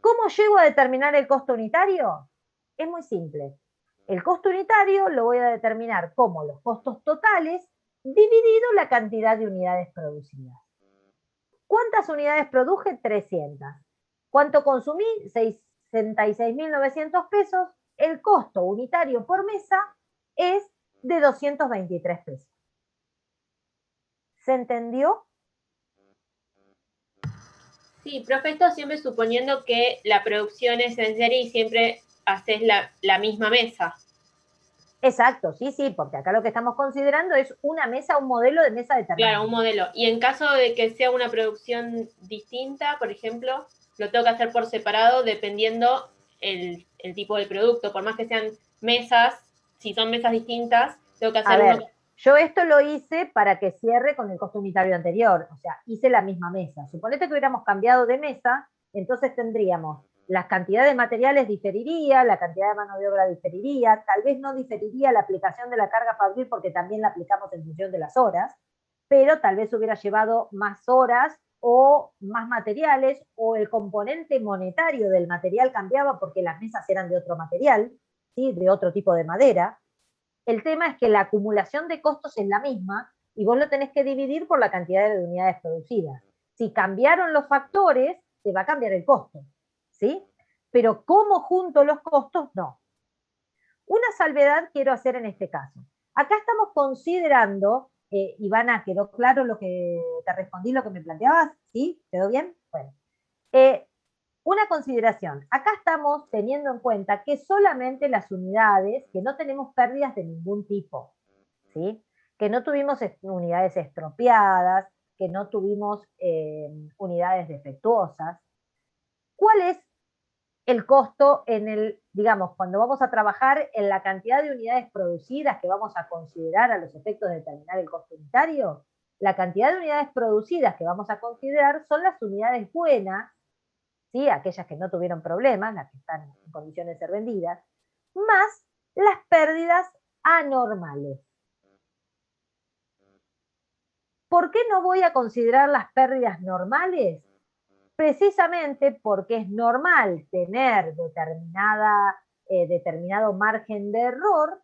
¿cómo llego a determinar el costo unitario? Es muy simple. El costo unitario lo voy a determinar como los costos totales dividido la cantidad de unidades producidas. ¿Cuántas unidades produje? 300. ¿Cuánto consumí? 66.900 pesos. El costo unitario por mesa es de 223 pesos. ¿Se entendió? Sí, profe, esto siempre suponiendo que la producción es en serie y siempre haces la misma mesa. Exacto, sí, porque acá lo que estamos considerando es una mesa, un modelo de mesa determinado. Claro, un modelo. Y en caso de que sea una producción distinta, por ejemplo, lo tengo que hacer por separado dependiendo el tipo de producto. Por más que sean mesas, si son mesas distintas, tengo que hacer uno. Yo esto lo hice para que cierre con el costo unitario anterior, o sea, hice la misma mesa. Suponete que hubiéramos cambiado de mesa, entonces tendríamos las cantidades de materiales diferiría, la cantidad de mano de obra diferiría, tal vez no diferiría la aplicación de la carga fabril porque también la aplicamos en función de las horas, pero tal vez hubiera llevado más horas o más materiales, o el componente monetario del material cambiaba porque las mesas eran de otro material, ¿sí? De otro tipo de madera. El tema es que la acumulación de costos es la misma y vos lo tenés que dividir por la cantidad de unidades producidas. Si cambiaron los factores, te va a cambiar el costo, ¿sí? Pero cómo junto los costos, no. Una salvedad quiero hacer en este caso. Acá estamos considerando, Ivana, ¿quedó claro lo que te respondí, lo que me planteabas? ¿Sí? ¿Quedó bien? Bueno. Una consideración, acá estamos teniendo en cuenta que solamente las unidades, que no tenemos pérdidas de ningún tipo, ¿sí? Que no tuvimos unidades estropeadas, que no tuvimos unidades defectuosas. ¿Cuál es el costo en el, digamos, cuando vamos a trabajar en la cantidad de unidades producidas que vamos a considerar a los efectos de determinar el costo unitario? La cantidad de unidades producidas que vamos a considerar son las unidades buenas, ¿sí? Aquellas que no tuvieron problemas, las que están en condiciones de ser vendidas, más las pérdidas anormales. ¿Por qué no voy a considerar las pérdidas normales? Precisamente porque es normal tener determinado margen de error,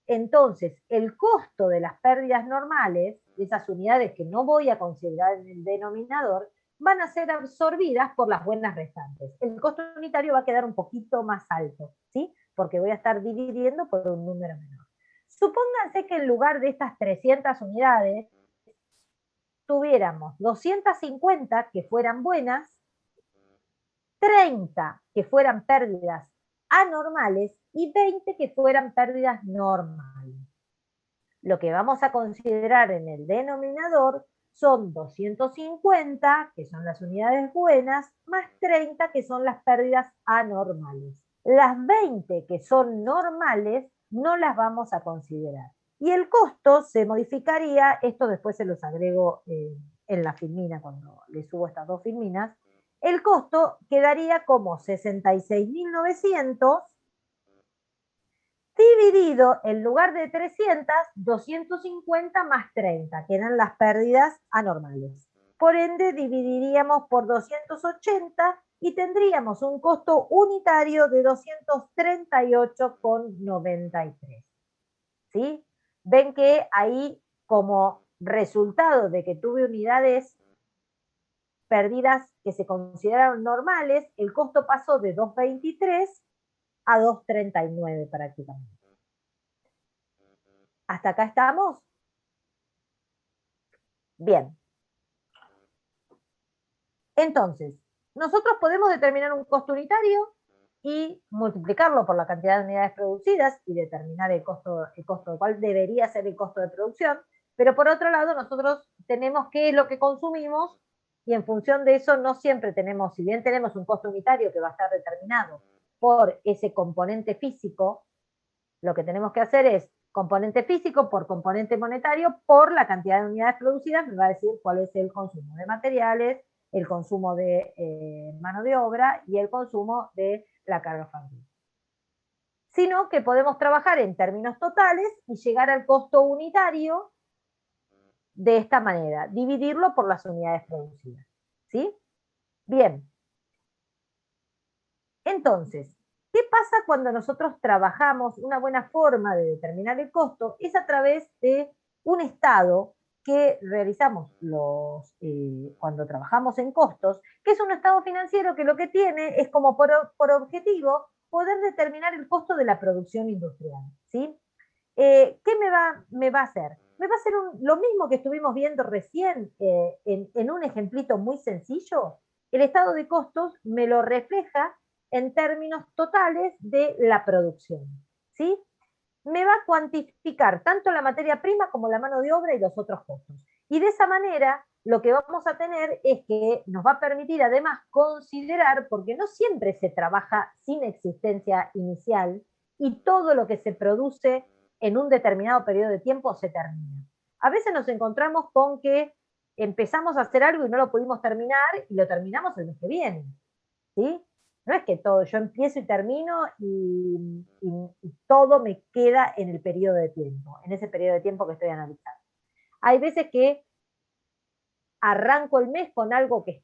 entonces el costo de las pérdidas normales, de esas unidades que no voy a considerar en el denominador, van a ser absorbidas por las buenas restantes. El costo unitario va a quedar un poquito más alto, ¿sí? Porque voy a estar dividiendo por un número menor. Supónganse que en lugar de estas 300 unidades, tuviéramos 250 que fueran buenas, 30 que fueran pérdidas anormales y 20 que fueran pérdidas normales. Lo que vamos a considerar en el denominador son 250, que son las unidades buenas, más 30, que son las pérdidas anormales. Las 20 que son normales no las vamos a considerar. Y el costo se modificaría, esto después se los agrego en la filmina cuando les subo estas dos filminas. El costo quedaría como 66.900 dividido, en lugar de 300, 250 más 30, que eran las pérdidas anormales. Por ende, dividiríamos por 280 y tendríamos un costo unitario de 238,93. ¿Sí? Ven que ahí, como resultado de que tuve unidades perdidas que se consideraron normales, el costo pasó de 223 a 239 prácticamente. ¿Hasta acá estamos? Bien. Entonces, nosotros podemos determinar un costo unitario y multiplicarlo por la cantidad de unidades producidas y determinar el costo cuál debería ser el costo de producción, pero por otro lado nosotros tenemos qué es lo que consumimos y en función de eso no siempre tenemos, si bien tenemos un costo unitario que va a estar determinado por ese componente físico, lo que tenemos que hacer es componente físico por componente monetario por la cantidad de unidades producidas, me va a decir cuál es el consumo de materiales, el consumo de mano de obra y el consumo de la carga fabril. Sino que podemos trabajar en términos totales y llegar al costo unitario de esta manera, dividirlo por las unidades producidas. ¿Sí? Bien. Entonces, ¿qué pasa cuando nosotros trabajamos? Una buena forma de determinar el costo es a través de un estado que realizamos cuando trabajamos en costos, que es un estado financiero que lo que tiene es como por objetivo poder determinar el costo de la producción industrial. ¿Sí? ¿Qué me va a hacer? Me va a hacer lo mismo que estuvimos viendo recién en un ejemplito muy sencillo. El estado de costos me lo refleja en términos totales de la producción. ¿Sí? Me va a cuantificar tanto la materia prima como la mano de obra y los otros costos. Y de esa manera lo que vamos a tener es que nos va a permitir además considerar, porque no siempre se trabaja sin existencia inicial y todo lo que se produce en un determinado periodo de tiempo se termina. A veces nos encontramos con que empezamos a hacer algo y no lo pudimos terminar y lo terminamos el mes que viene. ¿Sí? No es que todo, yo empiezo y termino y todo me queda en el periodo de tiempo, en ese periodo de tiempo que estoy analizando. Hay veces que arranco el mes con algo que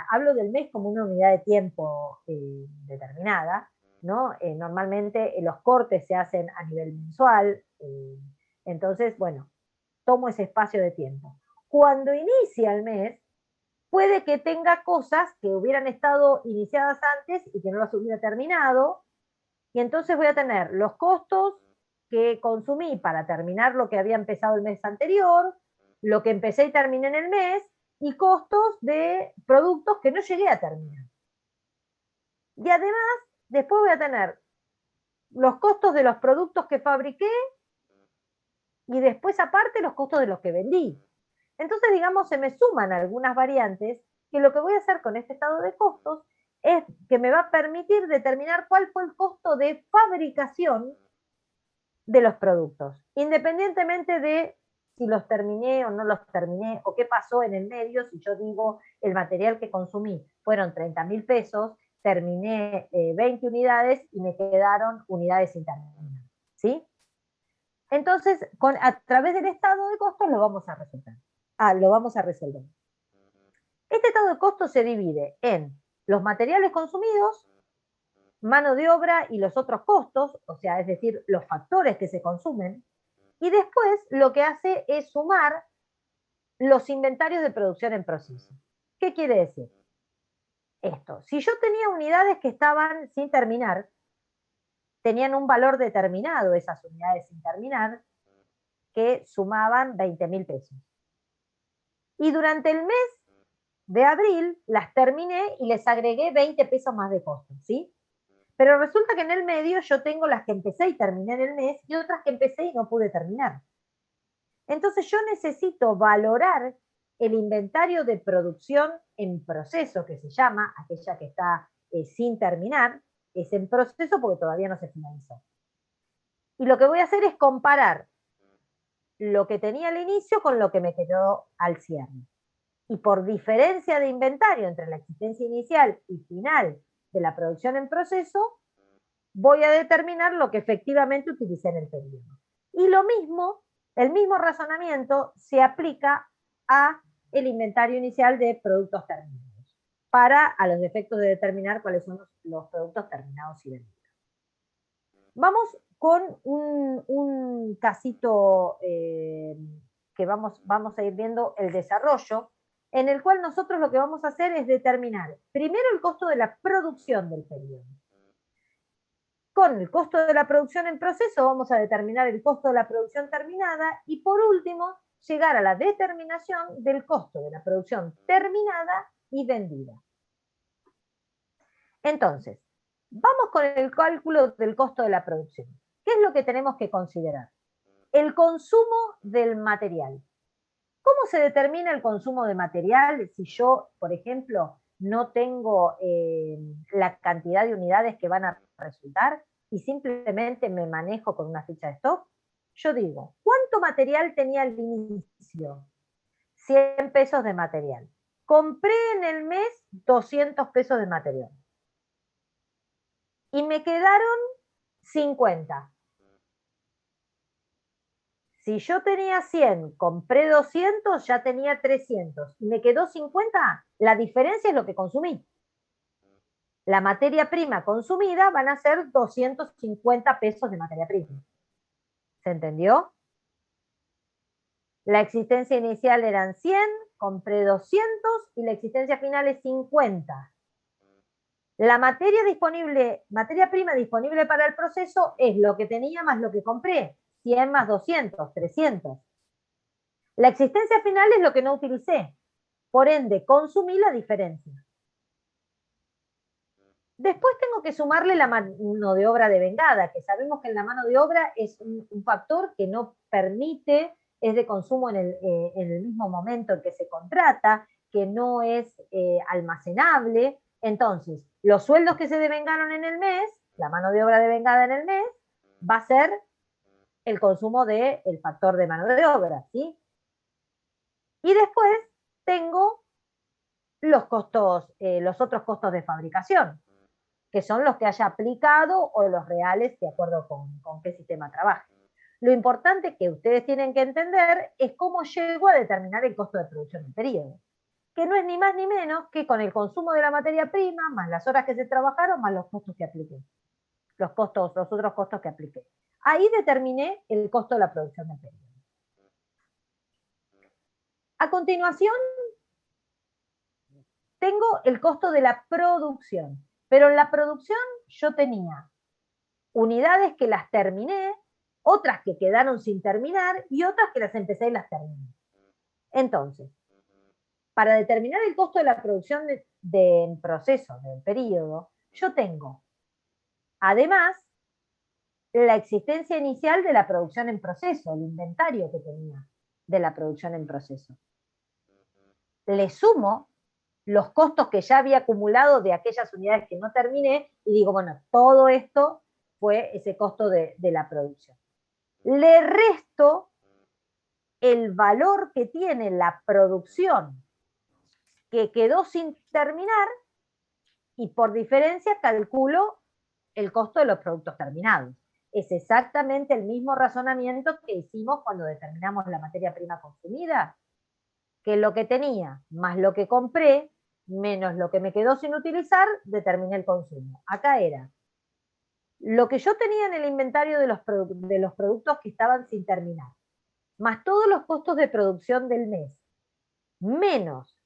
hablo del mes como una unidad de tiempo determinada, ¿no? Normalmente los cortes se hacen a nivel mensual, entonces, bueno, tomo ese espacio de tiempo. Cuando inicia el mes, puede que tenga cosas que hubieran estado iniciadas antes y que no las hubiera terminado, y entonces voy a tener los costos que consumí para terminar lo que había empezado el mes anterior, lo que empecé y terminé en el mes, y costos de productos que no llegué a terminar. Y además, después voy a tener los costos de los productos que fabriqué y después aparte los costos de los que vendí. Entonces, digamos, se me suman algunas variantes que lo que voy a hacer con este estado de costos es que me va a permitir determinar cuál fue el costo de fabricación de los productos, independientemente de si los terminé o no los terminé, o qué pasó en el medio, si yo digo el material que consumí fueron 30.000 pesos, terminé 20 unidades y me quedaron unidades sin terminar. ¿Sí? Entonces, a través del estado de costos lo vamos a resolver. Este estado de costos se divide en los materiales consumidos, mano de obra y los otros costos, o sea, es decir, los factores que se consumen, y después lo que hace es sumar los inventarios de producción en proceso. ¿Qué quiere decir esto? Si yo tenía unidades que estaban sin terminar, tenían un valor determinado esas unidades sin terminar, que sumaban 20.000 pesos. Y durante el mes de abril las terminé y les agregué 20 pesos más de costo, ¿sí? Pero resulta que en el medio yo tengo las que empecé y terminé en el mes y otras que empecé y no pude terminar. Entonces yo necesito valorar el inventario de producción en proceso, que se llama, aquella que está sin terminar, es en proceso porque todavía no se finalizó. Y lo que voy a hacer es comparar lo que tenía al inicio con lo que me quedó al cierre. Y por diferencia de inventario entre la existencia inicial y final de la producción en proceso, voy a determinar lo que efectivamente utilicé en el periodo. Y lo mismo, el mismo razonamiento se aplica a el inventario inicial de productos terminados, para a los efectos de determinar cuáles son los productos terminados y vendidos. Vamos con un casito que vamos a ir viendo el desarrollo, en el cual nosotros lo que vamos a hacer es determinar primero el costo de la producción del periodo. Con el costo de la producción en proceso vamos a determinar el costo de la producción terminada y por último llegar a la determinación del costo de la producción terminada y vendida. Entonces, vamos con el cálculo del costo de la producción. ¿Qué es lo que tenemos que considerar? El consumo del material. ¿Cómo se determina el consumo de material si yo, por ejemplo, no tengo la cantidad de unidades que van a resultar y simplemente me manejo con una ficha de stock? Yo digo, ¿cuánto material tenía al inicio? 100 pesos de material. Compré en el mes 200 pesos de material. Y me quedaron 50. Si yo tenía 100, compré 200, ya tenía 300. Y me quedó 50, la diferencia es lo que consumí. La materia prima consumida van a ser 250 pesos de materia prima. ¿Se entendió? La existencia inicial eran 100, compré 200 y la existencia final es 50. La materia prima disponible para el proceso es lo que tenía más lo que compré. 100 más 200, 300. La existencia final es lo que no utilicé. Por ende, consumí la diferencia. Después tengo que sumarle la mano de obra devengada, que sabemos que en la mano de obra es un factor que no permite, es de consumo en el mismo momento en que se contrata, que no es almacenable. Entonces, los sueldos que se devengaron en el mes, la mano de obra devengada en el mes, va a ser el consumo del factor de mano de obra, ¿sí? Y después tengo los costos, los otros costos de fabricación, que son los que haya aplicado o los reales de acuerdo con qué sistema trabaje. Lo importante que ustedes tienen que entender es cómo llego a determinar el costo de producción del periodo, que no es ni más ni menos que con el consumo de la materia prima, más las horas que se trabajaron, más los costos que apliqué, los otros costos que apliqué. Ahí determiné el costo de la producción del periodo. A continuación, tengo el costo de la producción, pero en la producción yo tenía unidades que las terminé, otras que quedaron sin terminar y otras que las empecé y las terminé. Entonces, para determinar el costo de la producción del proceso, del periodo, yo tengo, además, la existencia inicial de la producción en proceso, el inventario que tenía de la producción en proceso. Le sumo los costos que ya había acumulado de aquellas unidades que no terminé y digo, bueno, todo esto fue ese costo de la producción. Le resto el valor que tiene la producción que quedó sin terminar y por diferencia calculo el costo de los productos terminados. Es exactamente el mismo razonamiento que hicimos cuando determinamos la materia prima consumida, que lo que tenía más lo que compré menos lo que me quedó sin utilizar, determiné el consumo. Acá era lo que yo tenía en el inventario de los productos que estaban sin terminar, más todos los costos de producción del mes, menos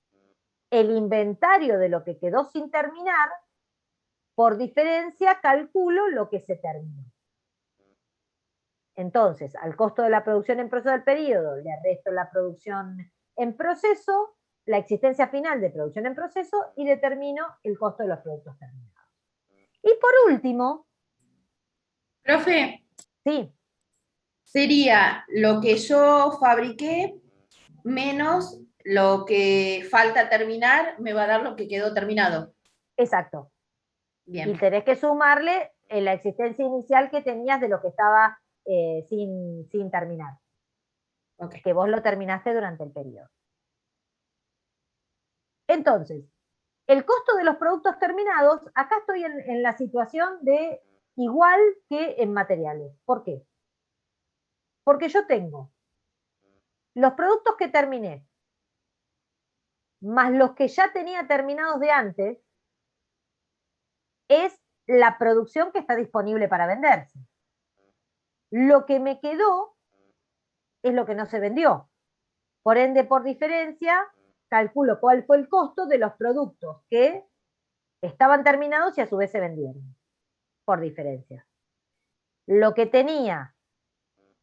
el inventario de lo que quedó sin terminar, por diferencia calculo lo que se terminó. Entonces, al costo de la producción en proceso del periodo le resto la producción en proceso, la existencia final de producción en proceso y determino el costo de los productos terminados. Y por último, Profe, sí, sería lo que yo fabriqué menos lo que falta terminar, me va a dar lo que quedó terminado. exacto. Bien. Y tenés que sumarle la existencia inicial que tenías de lo que estaba sin terminar. Okay. Que vos lo terminaste durante el periodo. Entonces, el costo de los productos terminados, acá estoy en la situación de igual que en materiales. ¿Por qué? Porque yo tengo los productos que terminé, más los que ya tenía terminados de antes, es la producción que está disponible para venderse. Lo que me quedó es lo que no se vendió. Por ende, por diferencia, calculo cuál fue el costo de los productos que estaban terminados y a su vez se vendieron, por diferencia. Lo que tenía,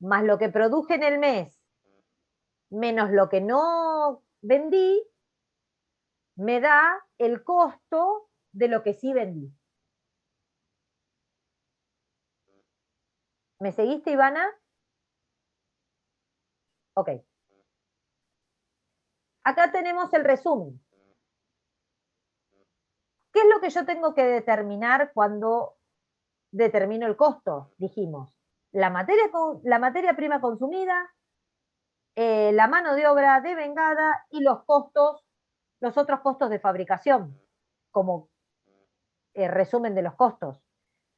más lo que produje en el mes, menos lo que no vendí, me da el costo de lo que sí vendí. ¿Me seguiste, Ivana? Ok. acá tenemos el resumen. ¿Qué es lo que yo tengo que determinar cuando determino el costo? Dijimos, la materia prima consumida, la mano de obra devengada y los costos, los otros costos de fabricación, como resumen de los costos.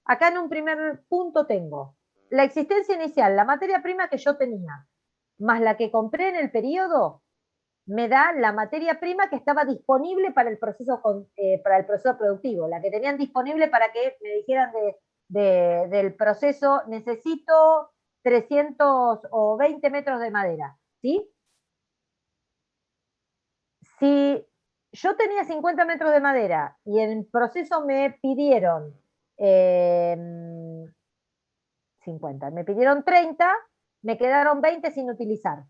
Acá en un primer punto tengo la existencia inicial, la materia prima que yo tenía, más la que compré en el periodo, me da la materia prima que estaba disponible para el proceso productivo, la que tenían disponible para que me dijeran del proceso, necesito 320 metros de madera, ¿sí? Si yo tenía 50 metros de madera y en el proceso me pidieron 50, me pidieron 30, me quedaron 20 sin utilizar.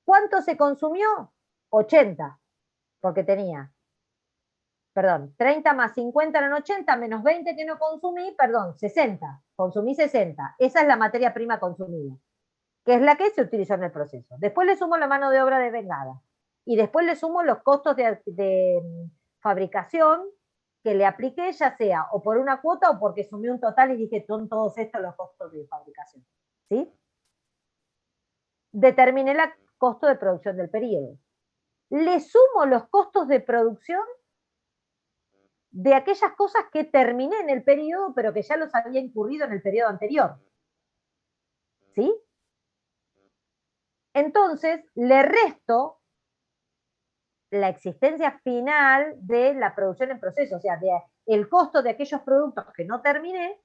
¿Cuánto se consumió? 80, porque tenía, perdón, 30 más 50 eran 80, menos 20 que no consumí, perdón, 60, consumí 60. Esa es la materia prima consumida, que es la que se utilizó en el proceso. Después le sumo la mano de obra devengada y después le sumo los costos de fabricación que le apliqué, ya sea o por una cuota o porque sumé un total y dije, son todos estos los costos de fabricación, ¿sí? Determiné el costo de producción del periodo. Le sumo los costos de producción de aquellas cosas que terminé en el periodo, pero que ya los había incurrido en el periodo anterior, ¿sí? Entonces, le resto la existencia final de la producción en proceso, o sea, el costo de aquellos productos que no terminé,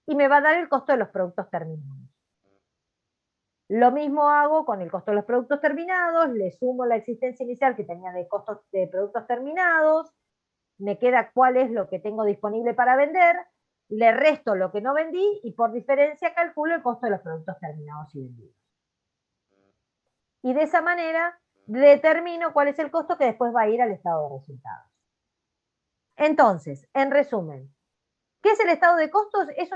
y me va a dar el costo de los productos terminados. Lo mismo hago con el costo de los productos terminados, le sumo la existencia inicial que tenía de costos de productos terminados, me queda cuál es lo que tengo disponible para vender, le resto lo que no vendí y por diferencia calculo el costo de los productos terminados y vendidos. Y de esa manera determino cuál es el costo que después va a ir al estado de resultados. Entonces, en resumen, ¿qué es el estado de costos? Es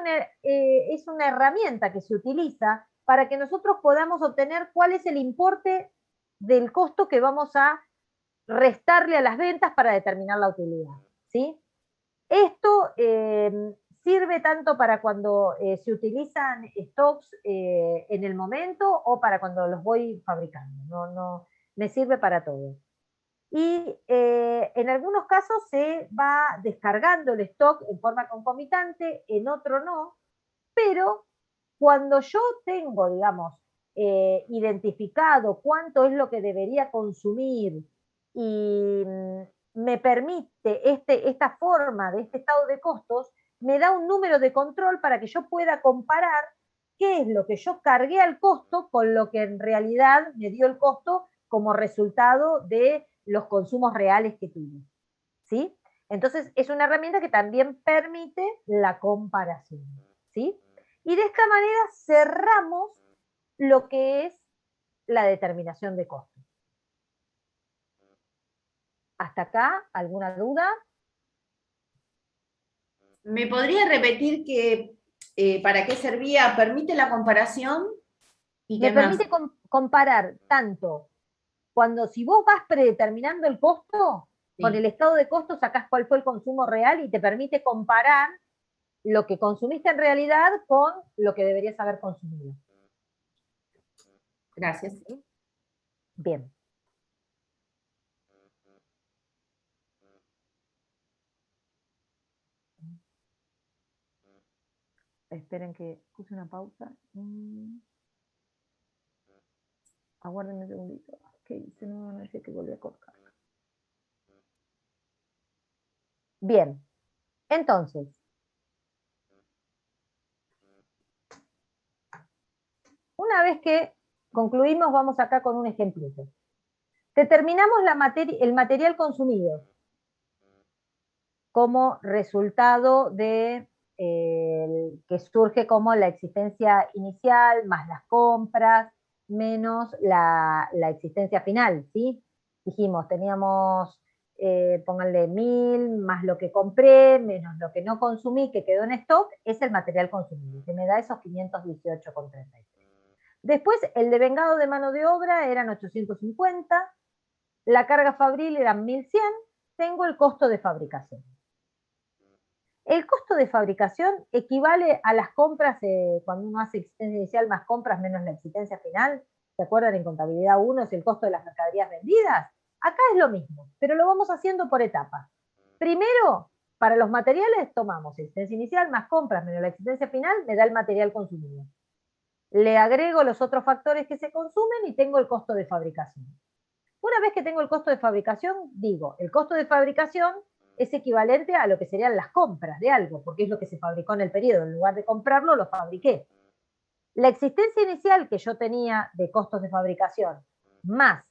una herramienta que se utiliza para que nosotros podamos obtener cuál es el importe del costo que vamos a restarle a las ventas para determinar la utilidad, ¿sí? Esto sirve tanto para cuando se utilizan stocks en el momento o para cuando los voy fabricando. No, me sirve para todo. Y en algunos casos se va descargando el stock en forma concomitante, en otro no, pero cuando yo tengo, digamos, identificado cuánto es lo que debería consumir y me permite esta forma de este estado de costos, me da un número de control para que yo pueda comparar qué es lo que yo cargué al costo con lo que en realidad me dio el costo como resultado de los consumos reales que tuve, ¿sí? Entonces es una herramienta que también permite la comparación, ¿sí? Y de esta manera cerramos lo que es la determinación de costos. ¿Hasta acá alguna duda? ¿Me podría repetir que para qué servía? ¿Permite la comparación? ¿Y qué Me permite más? comparar tanto cuando si vos vas predeterminando el costo, Sí. con el estado de costo sacás cuál fue el consumo real y te permite comparar lo que consumiste en realidad con lo que deberías haber consumido. Gracias. ¿Sí? Bien. Esperen que puse una pausa. Aguarden un segundito. ¿Qué hice? No sé que volví a cortar. Bien. Entonces, una vez que concluimos, vamos acá con un ejemplito. Determinamos el material consumido como resultado de que surge como la existencia inicial, más las compras, menos la existencia final, ¿sí? Dijimos, teníamos, pónganle 1000, más lo que compré, menos lo que no consumí, que quedó en stock, es el material consumido, que me da esos 518,33. Después, el devengado de mano de obra eran 850, la carga fabril eran 1100, tengo el costo de fabricación. El costo de fabricación equivale a las compras, cuando uno hace existencia inicial más compras menos la existencia final. ¿Se acuerdan en contabilidad 1 es el costo de las mercaderías vendidas? Acá es lo mismo, pero lo vamos haciendo por etapas. Primero, para los materiales tomamos existencia inicial más compras menos la existencia final, me da el material consumido. Le agrego los otros factores que se consumen y tengo el costo de fabricación. Una vez que tengo el costo de fabricación, digo, el costo de fabricación es equivalente a lo que serían las compras de algo, porque es lo que se fabricó en el periodo. En lugar de comprarlo, lo fabriqué. La existencia inicial que yo tenía de costos de fabricación, más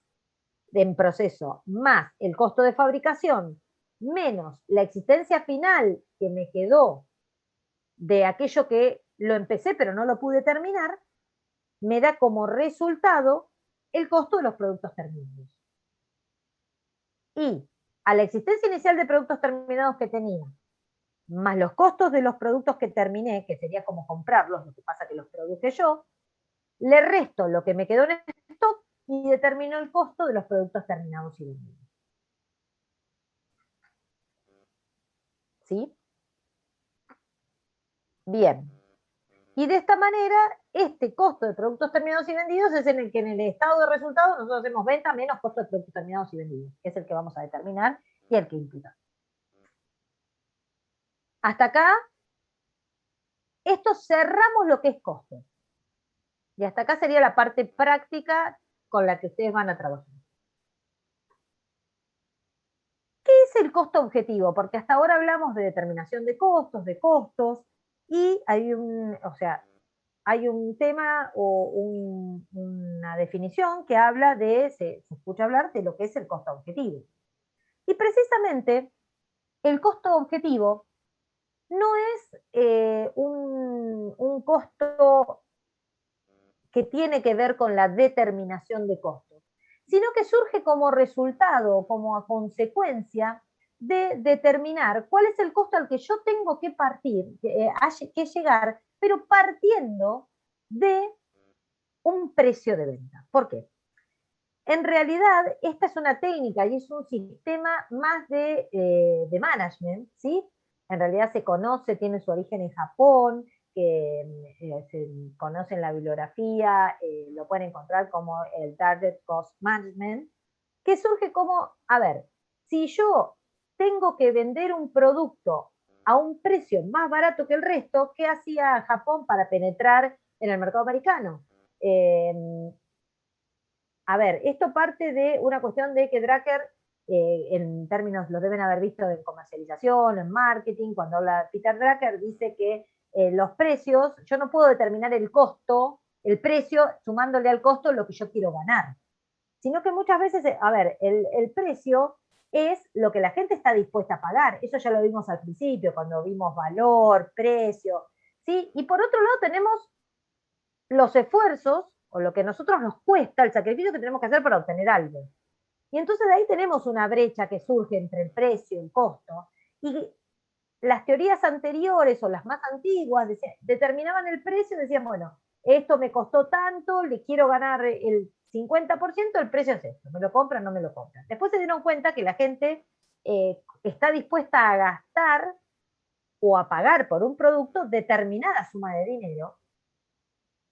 en proceso, más el costo de fabricación, menos la existencia final que me quedó de aquello que lo empecé pero no lo pude terminar, me da como resultado el costo de los productos terminados. Y a la existencia inicial de productos terminados que tenía, más los costos de los productos que terminé, que sería como comprarlos, lo que pasa que los produje yo, le resto lo que me quedó en stock y determino el costo de los productos terminados y vendidos. ¿Sí? Bien. Y de esta manera, este costo de productos terminados y vendidos es en el que en el estado de resultados nosotros hacemos venta menos costo de productos terminados y vendidos, que es el que vamos a determinar y el que imputa. Hasta acá, esto cerramos lo que es costo. Y hasta acá sería la parte práctica con la que ustedes van a trabajar. ¿Qué es el costo objetivo? Porque hasta ahora hablamos de determinación de costos, y hay un tema o una definición que habla de, se escucha hablar de lo que es el costo objetivo. Y precisamente el costo objetivo no es un costo que tiene que ver con la determinación de costos, sino que surge como resultado, como consecuencia de determinar cuál es el costo al que yo tengo que partir, que llegar, pero partiendo de un precio de venta. ¿Por qué? En realidad, esta es una técnica y es un sistema más de management, ¿sí? En realidad se conoce, tiene su origen en Japón, que se conoce en la bibliografía, lo pueden encontrar como el Target Cost Management, que surge como, a ver, si yo tengo que vender un producto a un precio más barato que el resto, ¿qué hacía Japón para penetrar en el mercado americano? A ver, esto parte de una cuestión de que Drucker, en términos, lo deben haber visto en comercialización, en marketing, cuando habla Peter Drucker, dice que los precios, yo no puedo determinar el costo, el precio, sumándole al costo lo que yo quiero ganar. Sino que muchas veces, a ver, el precio es lo que la gente está dispuesta a pagar. Eso ya lo vimos al principio, cuando vimos valor, precio, ¿sí? Y por otro lado tenemos los esfuerzos, o lo que a nosotros nos cuesta, el sacrificio que tenemos que hacer para obtener algo. Y entonces de ahí tenemos una brecha que surge entre el precio y el costo. Y las teorías anteriores o las más antiguas determinaban el precio y decían, bueno, esto me costó tanto, le quiero ganar el 50%, el precio es esto, me lo compran, no me lo compran. Después se dieron cuenta que la gente está dispuesta a gastar o a pagar por un producto determinada suma de dinero,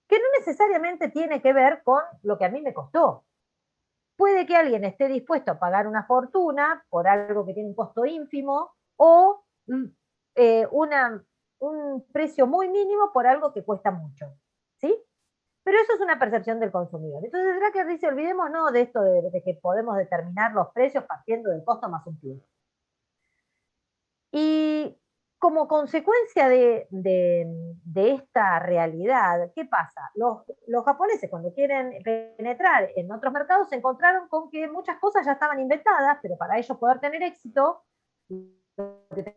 que no necesariamente tiene que ver con lo que a mí me costó. Puede que alguien esté dispuesto a pagar una fortuna por algo que tiene un costo ínfimo o un precio muy mínimo por algo que cuesta mucho, ¿sí? Pero eso es una percepción del consumidor. Entonces Drucker dice, olvidémonos de esto de que podemos determinar los precios partiendo del costo más un plus. Y como consecuencia de esta realidad, ¿qué pasa? Los japoneses, cuando quieren penetrar en otros mercados, se encontraron con que muchas cosas ya estaban inventadas, pero para ellos poder tener éxito, lo que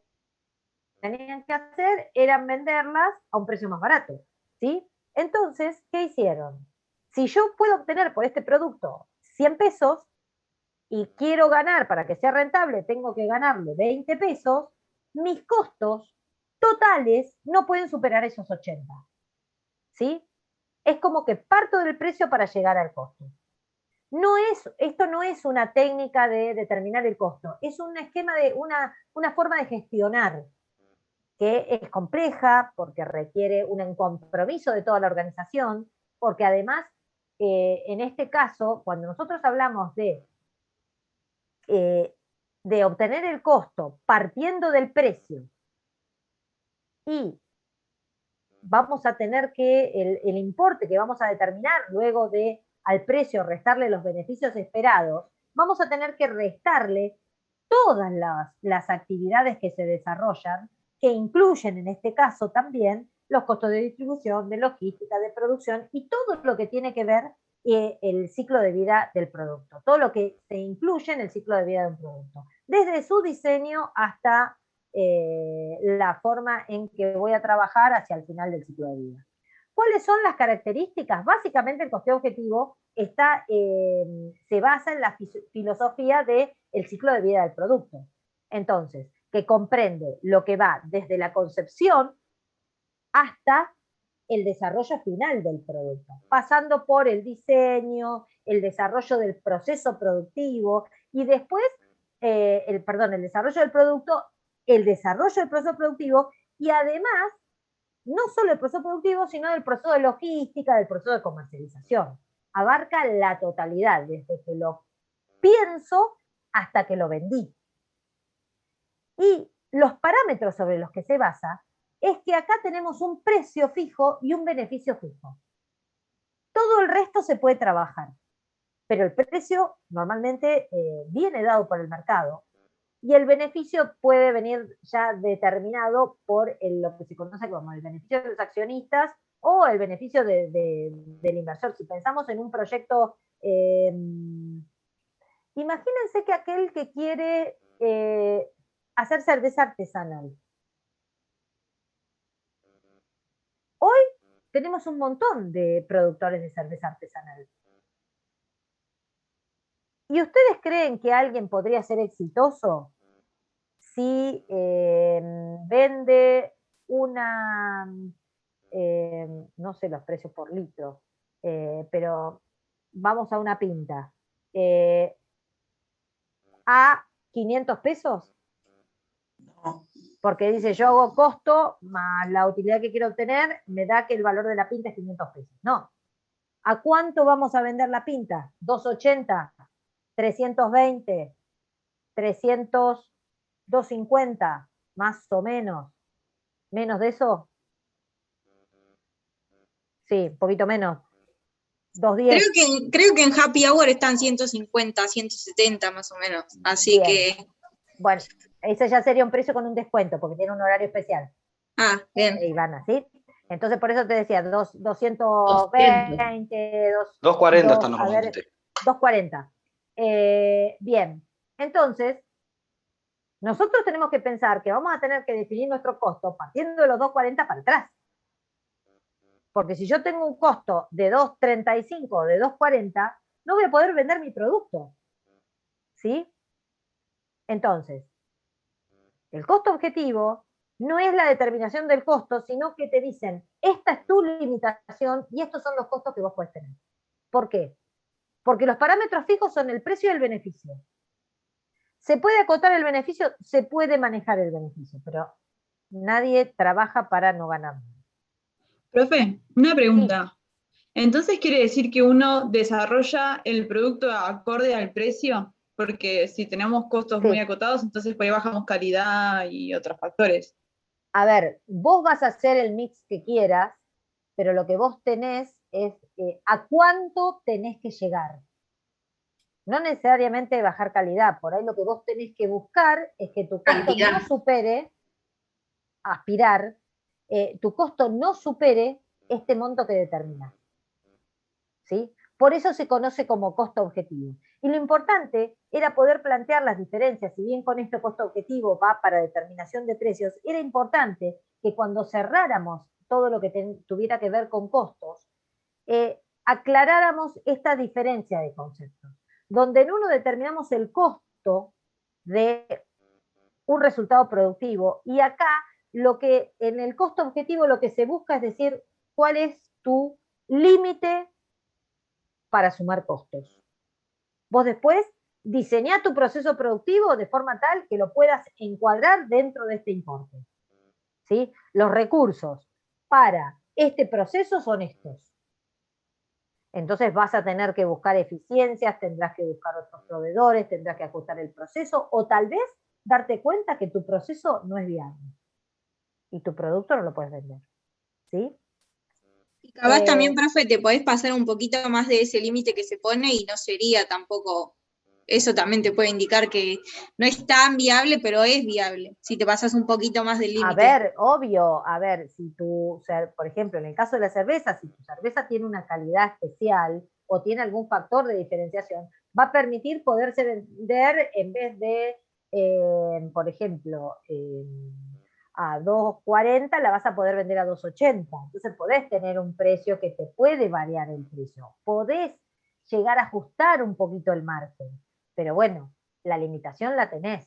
tenían que hacer era venderlas a un precio más barato, ¿sí? Entonces, ¿qué hicieron? Si yo puedo obtener por este producto 100 pesos y quiero ganar, para que sea rentable, tengo que ganarle 20 pesos, mis costos totales no pueden superar esos 80, ¿sí? Es como que parto del precio para llegar al costo. Esto no es una técnica de determinar el costo, es un esquema de una forma de gestionar que es compleja porque requiere un compromiso de toda la organización, porque además, en este caso, cuando nosotros hablamos de obtener el costo partiendo del precio y vamos a tener que el importe que vamos a determinar luego de al precio restarle los beneficios esperados, vamos a tener que restarle todas las actividades que se desarrollan, que incluyen en este caso también los costos de distribución, de logística, de producción y todo lo que tiene que ver el ciclo de vida del producto, todo lo que se incluye en el ciclo de vida de un producto, desde su diseño hasta la forma en que voy a trabajar hacia el final del ciclo de vida. ¿Cuáles son las características? Básicamente el costeo objetivo se basa en la filosofía del ciclo de vida del producto. Entonces, que comprende lo que va desde la concepción hasta el desarrollo final del producto, pasando por el diseño, el desarrollo del proceso productivo y después, el desarrollo del producto, el desarrollo del proceso productivo y además, no solo el proceso productivo, sino del proceso de logística, del proceso de comercialización. Abarca la totalidad, desde que lo pienso hasta que lo vendí. Y los parámetros sobre los que se basa es que acá tenemos un precio fijo y un beneficio fijo. Todo el resto se puede trabajar, pero el precio normalmente viene dado por el mercado y el beneficio puede venir ya determinado por lo que se conoce como el beneficio de los accionistas o el beneficio del inversor. Si pensamos en un proyecto, imagínense que aquel que quiere hacer cerveza artesanal. Hoy tenemos un montón de productores de cerveza artesanal. ¿Y ustedes creen que alguien podría ser exitoso si vende no sé los precios por litro, pero vamos a una pinta, a 500 pesos? No. Porque dice, yo hago costo más la utilidad que quiero obtener, me da que el valor de la pinta es 500 pesos. No. ¿A cuánto vamos a vender la pinta? ¿280? ¿320? ¿300? ¿250? Más o menos. ¿Menos de eso? Sí, un poquito menos. 210. Creo que en Happy Hour están 150, 170 más o menos. Así Bien. que. Bueno, ese ya sería un precio con un descuento, porque tiene un horario especial. Ah, bien. Ivana, ¿sí? Entonces, por eso te decía, 220, 240 están normalmente. 240. Bien, entonces, nosotros tenemos que pensar que vamos a tener que definir nuestro costo partiendo de los 240 para atrás. Porque si yo tengo un costo de 235 o de 240, no voy a poder vender mi producto. ¿Sí? Entonces, el costo objetivo no es la determinación del costo, sino que te dicen, esta es tu limitación y estos son los costos que vos puedes tener. ¿Por qué? Porque los parámetros fijos son el precio y el beneficio. ¿Se puede acotar el beneficio? Se puede manejar el beneficio, pero nadie trabaja para no ganar. Profe, una pregunta. ¿Entonces quiere decir que uno desarrolla el producto acorde al precio? Porque si tenemos costos muy acotados, entonces por ahí bajamos calidad y otros factores. A ver, vos vas a hacer el mix que quieras, pero lo que vos tenés es a cuánto tenés que llegar. No necesariamente bajar calidad, por ahí lo que vos tenés que buscar es que tu costo no supere, aspirar, tu costo no supere este monto que determinás. ¿Sí? Por eso se conoce como costo objetivo. Y lo importante era poder plantear las diferencias, si bien con este costo objetivo va para determinación de precios, era importante que cuando cerráramos todo lo que tuviera que ver con costos, aclaráramos esta diferencia de conceptos, donde en uno determinamos el costo de un resultado productivo y acá en el costo objetivo lo que se busca es decir cuál es tu límite para sumar costos. Vos después diseñá tu proceso productivo de forma tal que lo puedas encuadrar dentro de este importe. ¿Sí? Los recursos para este proceso son estos. Entonces vas a tener que buscar eficiencias, tendrás que buscar otros proveedores, tendrás que ajustar el proceso, o tal vez darte cuenta que tu proceso no es viable y tu producto no lo puedes vender. ¿Sí? Y capaz también, profe, te podés pasar un poquito más de ese límite que se pone y no sería tampoco, eso también te puede indicar que no es tan viable, pero es viable, si te pasas un poquito más del límite. A ver, obvio, a ver, si tú, por ejemplo, en el caso de la cerveza, si tu cerveza tiene una calidad especial o tiene algún factor de diferenciación, va a permitir poderse vender en vez de, por ejemplo, a 2.40 la vas a poder vender a 2.80. Entonces podés tener un precio que te puede variar el precio. Podés llegar a ajustar un poquito el margen. Pero bueno, la limitación la tenés.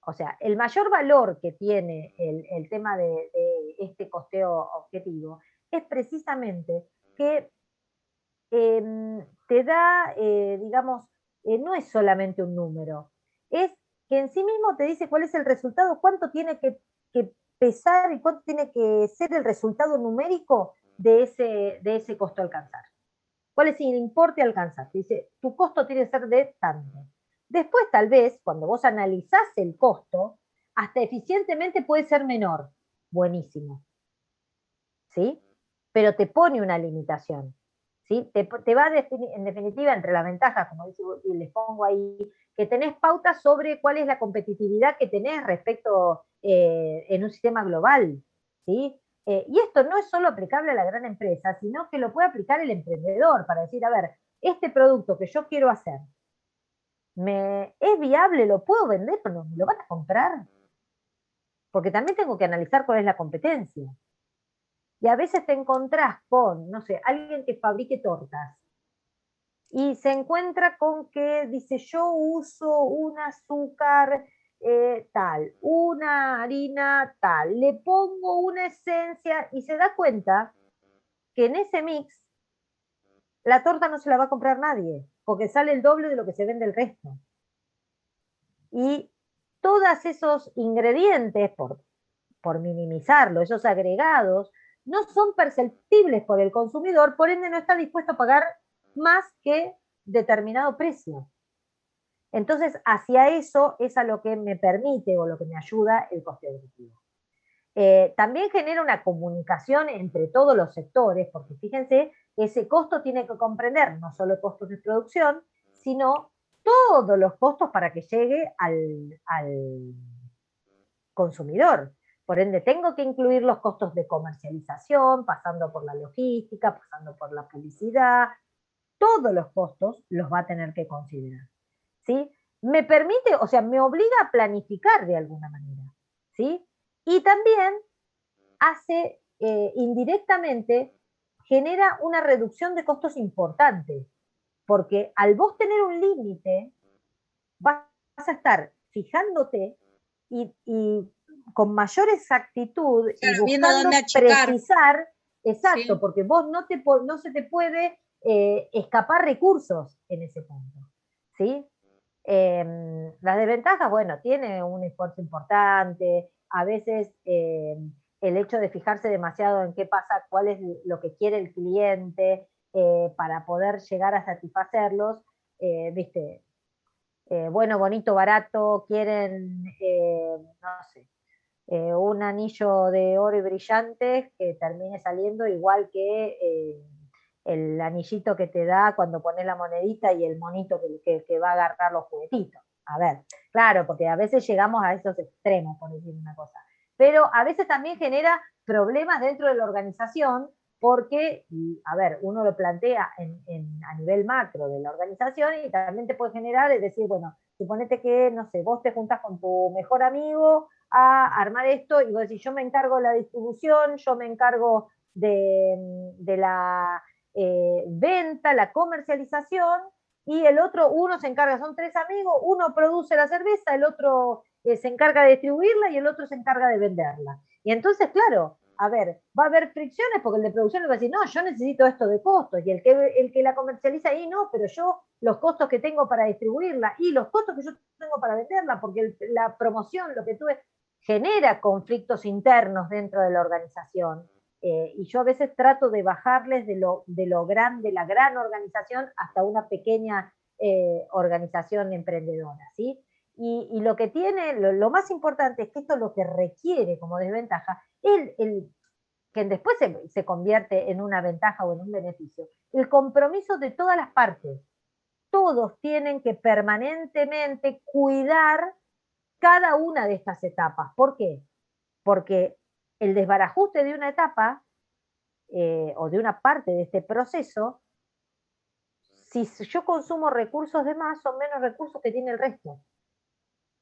O sea, el mayor valor que tiene el tema de este costeo objetivo es precisamente que te da, digamos, no es solamente un número, es que en sí mismo te dice cuál es el resultado, cuánto tiene que pesar y cuánto tiene que ser el resultado numérico de ese costo a alcanzar. ¿Cuál es el importe a alcanzar? Te dice, tu costo tiene que ser de tanto. Después, tal vez, cuando vos analizás el costo, hasta eficientemente puede ser menor. Buenísimo. ¿Sí? Pero te pone una limitación. ¿Sí? Te va en definitiva entre las ventajas, como dice, y les pongo ahí, que tenés pautas sobre cuál es la competitividad que tenés respecto en un sistema global. ¿Sí? Y esto no es solo aplicable a la gran empresa, sino que lo puede aplicar el emprendedor para decir, a ver, este producto que yo quiero hacer, ¿es viable? ¿Lo puedo vender? ¿Pero me lo van a comprar? Porque también tengo que analizar cuál es la competencia. Y a veces te encontrás con, no sé, alguien que fabrique tortas y se encuentra con que dice, yo uso un azúcar tal, una harina tal, le pongo una esencia y se da cuenta que en ese mix la torta no se la va a comprar nadie, porque sale el doble de lo que se vende el resto. Y todos esos ingredientes, por minimizarlo, esos agregados, no son perceptibles por el consumidor, por ende no está dispuesto a pagar más que determinado precio. Entonces, hacia eso es a lo que me permite o lo que me ayuda el costeo objetivo. También genera una comunicación entre todos los sectores, porque fíjense, ese costo tiene que comprender no solo costos de producción, sino todos los costos para que llegue al consumidor. Por ende, tengo que incluir los costos de comercialización, pasando por la logística, pasando por la publicidad. Todos los costos los va a tener que considerar. ¿Sí? Me permite, o sea, me obliga a planificar de alguna manera. ¿Sí? Y también hace, indirectamente, genera una reducción de costos importante. Porque al vos tener un límite, vas a estar fijándote y con mayor exactitud, claro, y buscando precisar, exacto, sí, porque vos no se te puede escapar recursos en ese punto. ¿Sí? Las desventajas, bueno, tiene un esfuerzo importante, a veces el hecho de fijarse demasiado en qué pasa, cuál es lo que quiere el cliente para poder llegar a satisfacerlos, viste, bueno, bonito, barato, quieren, no sé, un anillo de oro y brillantes que termine saliendo igual que el anillito que te da cuando pones la monedita y el monito que va a agarrar los juguetitos. A ver, claro, porque a veces llegamos a esos extremos, por decir una cosa. Pero a veces también genera problemas dentro de la organización porque, a ver, uno lo plantea a nivel macro de la organización y también te puede generar, es decir, bueno, suponete que, no sé, vos te juntás con tu mejor amigo a armar esto y vos decís, yo me encargo de la distribución, yo me encargo de la venta, la comercialización, y el otro, uno se encarga, son 3 amigos, uno produce la cerveza, el otro se encarga de distribuirla y el otro se encarga de venderla. Y entonces, claro, a ver, va a haber fricciones porque el de producción le va a decir, no, yo necesito esto de costos, y el que la comercializa ahí, no, pero yo los costos que tengo para distribuirla y los costos que yo tengo para venderla, porque la promoción, lo que tuve, genera conflictos internos dentro de la organización. Y yo a veces trato de bajarles de la gran organización hasta una pequeña organización emprendedora, ¿sí? Y lo que tiene, lo más importante es que esto lo que requiere como desventaja, que después se convierte en una ventaja o en un beneficio, el compromiso de todas las partes. Todos tienen que permanentemente cuidar cada una de estas etapas. ¿Por qué? Porque el desbarajuste de una etapa o de una parte de este proceso, si yo consumo recursos de más, son menos recursos que tiene el resto.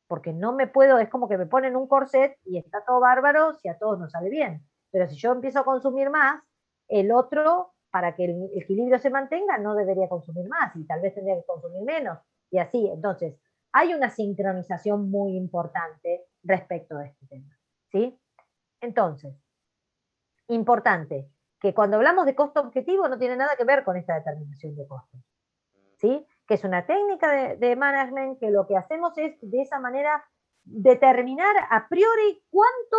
Porque no me puedo, es como que me ponen un corset y está todo bárbaro si a todos nos sale bien. Pero si yo empiezo a consumir más, el otro, para que el equilibrio se mantenga, no debería consumir más y tal vez tendría que consumir menos. Y así, entonces, hay una sincronización muy importante respecto de este tema. ¿Sí? Entonces, importante, que cuando hablamos de costo objetivo no tiene nada que ver con esta determinación de costos. ¿Sí? Que es una técnica de management que lo que hacemos es de esa manera determinar a priori cuánto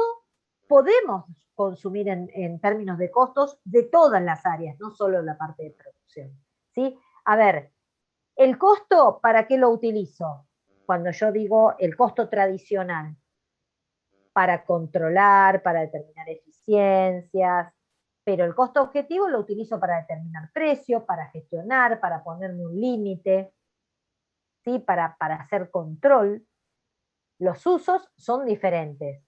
podemos consumir en términos de costos de todas las áreas, no solo la parte de producción. ¿Sí? A ver, el costo, ¿para qué lo utilizo? Cuando yo digo el costo tradicional, para controlar, para determinar eficiencias, pero el costo objetivo lo utilizo para determinar precio, para gestionar, para ponerme un límite, ¿sí? Para hacer control. Los usos son diferentes.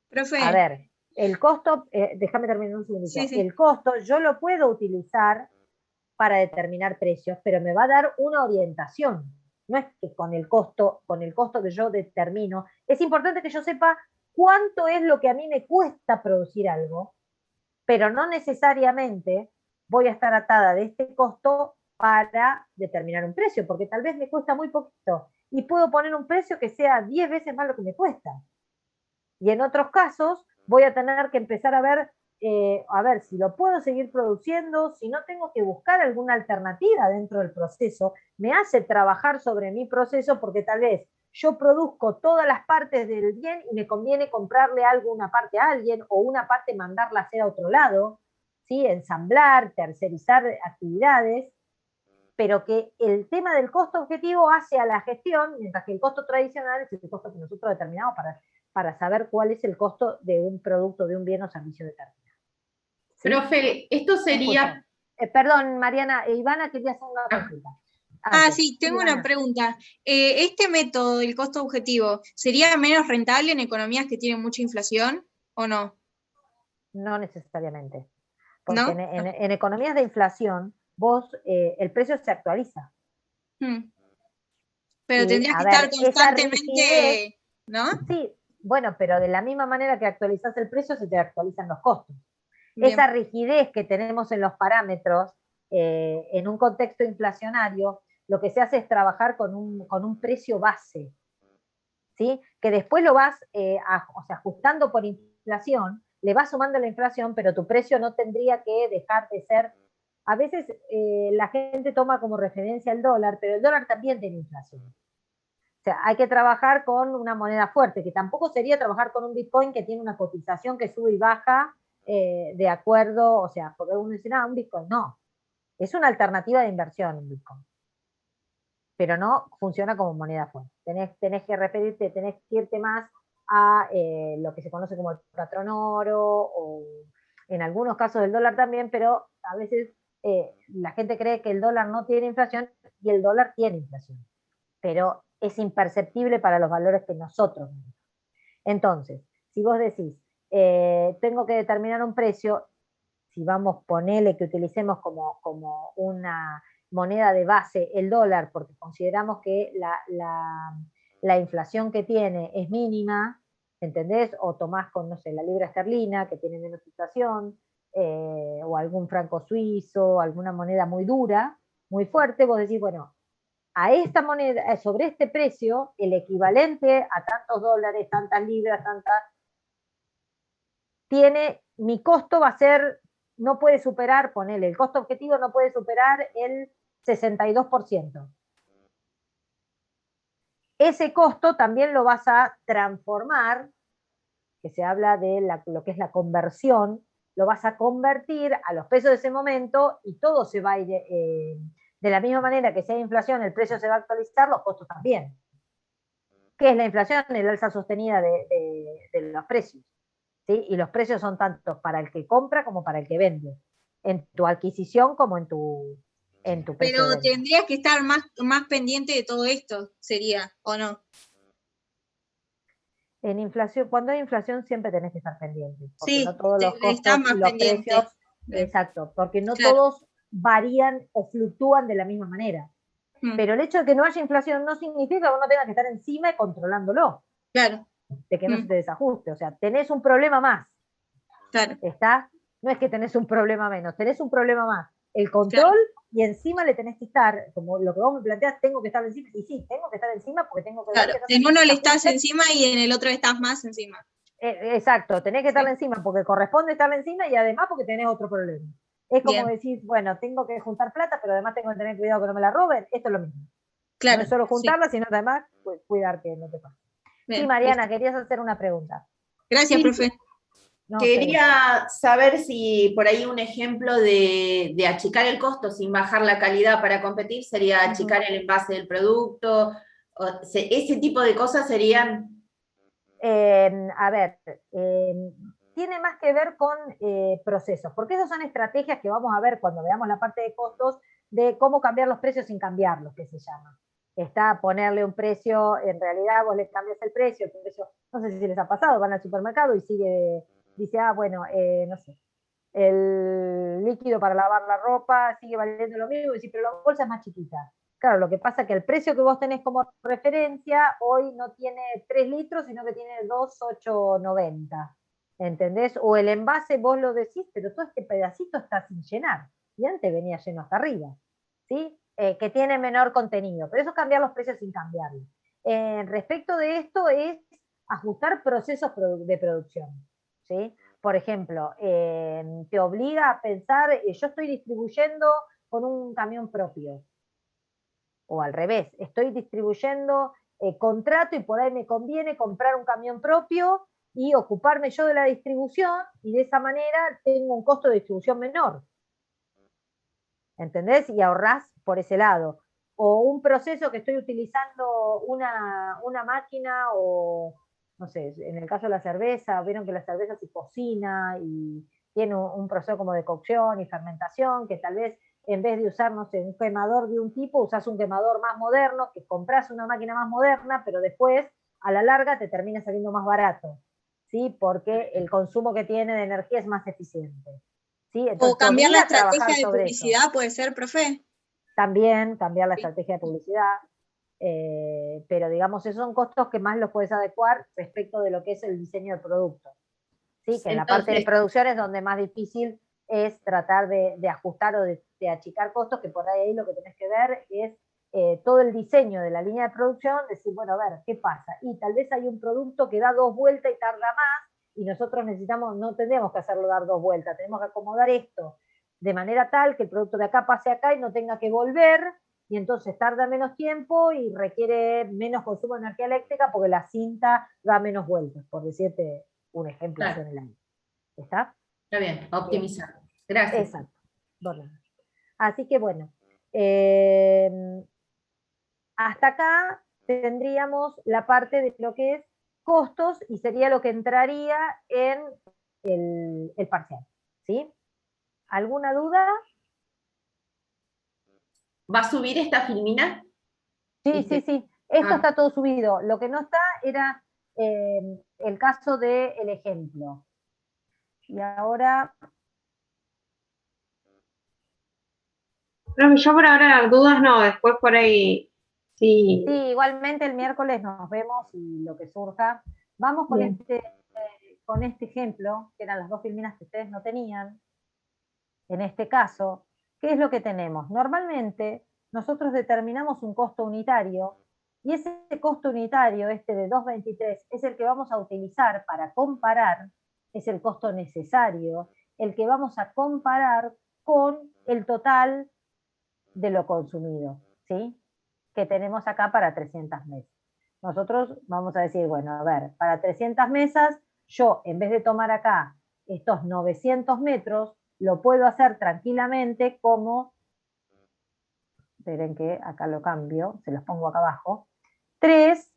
Profe. A ver, el costo, déjame terminar un segundito. Sí, sí. El costo yo lo puedo utilizar para determinar precios, pero me va a dar una orientación. No es que con el costo que yo determino, es importante que yo sepa cuánto es lo que a mí me cuesta producir algo, pero no necesariamente voy a estar atada de este costo para determinar un precio, porque tal vez me cuesta muy poquito y puedo poner un precio que sea 10 veces más lo que me cuesta. Y en otros casos voy a tener que empezar a ver si lo puedo seguir produciendo, si no tengo que buscar alguna alternativa dentro del proceso, me hace trabajar sobre mi proceso porque tal vez yo produzco todas las partes del bien y me conviene comprarle algo, una parte a alguien o una parte mandarla a hacer a otro lado, ¿sí? Ensamblar, tercerizar actividades, pero que el tema del costo objetivo hace a la gestión, mientras que el costo tradicional es el costo que nosotros determinamos para saber cuál es el costo de un producto, de un bien o servicio determinado. ¿Sí? Profe, esto sería... Perdón, Mariana, Ivana quería hacer una consulta. Sí, tengo una pregunta. ¿Este método del costo objetivo sería menos rentable en economías que tienen mucha inflación o no? No necesariamente. Porque ¿No? en economías de inflación, el precio se actualiza. Pero tendrías que estar constantemente, ¿no? Sí, bueno, pero de la misma manera que actualizas el precio, se te actualizan los costos. Bien. Esa rigidez que tenemos en los parámetros, en un contexto inflacionario, lo que se hace es trabajar con un precio base, ¿sí? Que después lo vas ajustando por inflación, le vas sumando la inflación, pero tu precio no tendría que dejar de ser. A veces la gente toma como referencia el dólar, pero el dólar también tiene inflación. O sea, hay que trabajar con una moneda fuerte, que tampoco sería trabajar con un Bitcoin que tiene una cotización que sube y baja de acuerdo, o sea, porque uno dice, un Bitcoin, no. Es una alternativa de inversión un Bitcoin. Pero no funciona como moneda fuerte. Tenés que referirte, tenés que irte más a lo que se conoce como el patrón oro, o en algunos casos el dólar también, pero a veces la gente cree que el dólar no tiene inflación y el dólar tiene inflación. Pero es imperceptible para los valores que nosotros tenemos. Entonces, si vos decís, tengo que determinar un precio, si vamos, ponele que utilicemos como una moneda de base el dólar, porque consideramos que la inflación que tiene es mínima, ¿entendés? O tomás con, no sé, la libra esterlina, que tiene menos inflación, o algún franco suizo, alguna moneda muy dura, muy fuerte, vos decís, bueno, a esta moneda, sobre este precio, el equivalente a tantos dólares, tantas libras, mi costo va a ser, no puede superar, ponele, el costo objetivo no puede superar el 62%. Ese costo también lo vas a transformar, que se habla de lo que es la conversión, lo vas a convertir a los precios de ese momento y todo se va a ir, de la misma manera que si hay inflación, el precio se va a actualizar, los costos también. ¿Qué es la inflación? El alza sostenida de los precios. ¿Sí? Y los precios son tanto para el que compra como para el que vende, en tu adquisición como en tu precio. Pero de venta. tendrías que estar más pendiente de todo esto, sería, ¿o no? En inflación, cuando hay inflación siempre tenés que estar pendiente, porque Sí, no todos los estás costos más y los pendiente. precios, exacto, porque no Claro. todos varían o fluctúan de la misma manera. Pero el hecho de que no haya inflación no significa que uno tenga que estar encima y controlándolo. Claro. De que no se te desajuste. O sea, tenés un problema más. Claro. ¿Está? No es que tenés un problema menos, tenés un problema más. El control, y encima le tenés que estar, como lo que vos me planteás, tengo que estar encima. Y sí, tengo que estar encima porque tengo que ver Claro, que no se en me uno le desajuste. estás encima y en el otro estás más encima. Exacto, tenés que estarle encima porque corresponde estarle encima y además porque tenés otro problema. Es como decir, bueno, tengo que juntar plata, pero además tengo que tener cuidado que no me la roben. Esto es lo mismo. Claro, no es solo juntarla, sino además cuidar que no te pase. Bien, Sí, Mariana, listo. querías hacer una pregunta. Gracias, Sí, profe. No, quería saber si por ahí un ejemplo de achicar el costo sin bajar la calidad para competir sería achicar el envase del producto, ese tipo de cosas serían... A ver, tiene más que ver con procesos, porque esas son estrategias que vamos a ver cuando veamos la parte de costos, de cómo cambiar los precios sin cambiarlos, que se llama. Está ponerle un precio, en realidad vos le cambias el precio, no sé si les ha pasado, van al supermercado y dice, bueno, no sé, el líquido para lavar la ropa sigue valiendo lo mismo, y dice, pero la bolsa es más chiquita. Claro, lo que pasa es que el precio que vos tenés como referencia hoy no tiene 3 litros, sino que tiene 2,890. ¿Entendés? O el envase vos lo decís, pero todo este pedacito está sin llenar. Y antes venía lleno hasta arriba. ¿Sí? Que tiene menor contenido. Pero eso es cambiar los precios sin cambiarlo. Respecto de esto es ajustar procesos de producción. ¿Sí? Por ejemplo, te obliga a pensar, yo estoy distribuyendo con un camión propio. O al revés, estoy distribuyendo, contrato y por ahí me conviene comprar un camión propio y ocuparme yo de la distribución y de esa manera tengo un costo de distribución menor. ¿Entendés? Y ahorrás por ese lado. O un proceso que estoy utilizando una máquina o, no sé, en el caso de la cerveza, vieron que la cerveza se cocina y tiene un proceso como de cocción y fermentación, que tal vez en vez de usar, no sé, un quemador de un tipo, usás un quemador más moderno, que compras una máquina más moderna, pero después, a la larga, te termina saliendo más barato, ¿sí? Porque el consumo que tiene de energía es más eficiente. ¿Sí? Entonces, O cambiar la estrategia de sobre publicidad, eso. puede ser, profe. También cambiar la estrategia de publicidad, pero digamos, esos son costos que más los puedes adecuar respecto de lo que es el diseño del producto. ¿Sí? Que en la parte de producción es donde más difícil es tratar de ajustar o de achicar costos, que por ahí lo que tenés que ver es todo el diseño de la línea de producción, decir, bueno, a ver, ¿qué pasa? Y tal vez hay un producto que da 2 vueltas y tarda más, y nosotros no tendríamos que hacerlo dar 2 vueltas, tenemos que acomodar esto de manera tal que el producto de acá pase acá y no tenga que volver, y entonces tarda menos tiempo y requiere menos consumo de energía eléctrica porque la cinta da menos vueltas, por decirte un ejemplo. Claro. En el año. ¿Está? Está bien, optimizar. Gracias. Exacto. Bueno. Así que bueno, hasta acá tendríamos la parte de lo que es costos y sería lo que entraría en el parcial. ¿Sí? ¿Alguna duda? ¿Va a subir esta filmina? Sí, sí, sí. Esto está todo subido. Lo que no está era el caso del ejemplo. Y ahora... Pero yo por ahora dudas no, después por ahí sí. Sí, igualmente el miércoles nos vemos y lo que surja. Vamos con este ejemplo, que eran las 2 filminas que ustedes no tenían. En este caso, ¿qué es lo que tenemos? Normalmente nosotros determinamos un costo unitario y ese costo unitario, este de 2.23, es el que vamos a utilizar para comparar es el costo necesario, el que vamos a comparar con el total de lo consumido, ¿sí? Que tenemos acá para 300 mesas. Nosotros vamos a decir, bueno, a ver, para 300 mesas, yo en vez de tomar acá estos 900 metros, lo puedo hacer tranquilamente como, esperen que acá lo cambio, se los pongo acá abajo, 3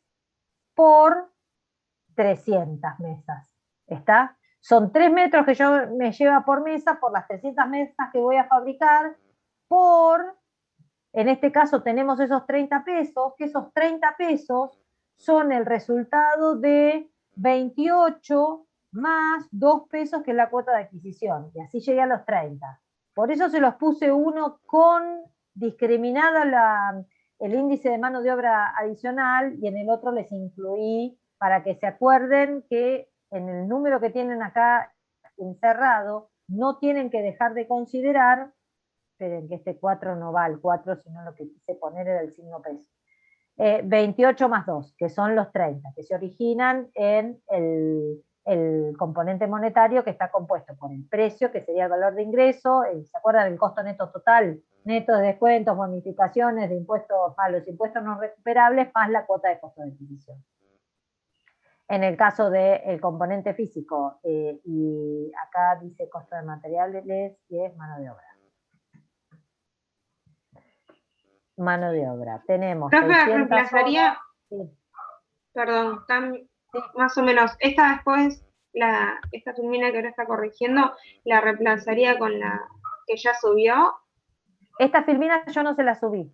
por 300 mesas, ¿está? Son 3 metros que yo me lleva por mesa, por las 300 mesas que voy a fabricar, por, en este caso tenemos esos 30 pesos, que esos 30 pesos son el resultado de 28 más 2 pesos que es la cuota de adquisición, y así llegué a los 30. Por eso se los puse uno con discriminada el índice de mano de obra adicional y en el otro les incluí para que se acuerden que en el número que tienen acá encerrado no tienen que dejar de considerar, esperen que este 4 no va al 4, sino lo que quise poner era el signo peso. 28 más 2, que son los 30, que se originan en el componente monetario que está compuesto por el precio, que sería el valor de ingreso, ¿se acuerdan del costo neto total? Neto de descuentos, bonificaciones, de impuestos a los impuestos no recuperables, más la cuota de costo de adquisición. En el caso del componente físico, y acá dice costo de materiales y es mano de obra. Mano de obra. Tenemos. Profe, reemplazaría. Horas. Sí. Perdón, más o menos. Esta después, esta filmina que ahora está corrigiendo, la reemplazaría con la que ya subió. Esta filmina yo no se la subí,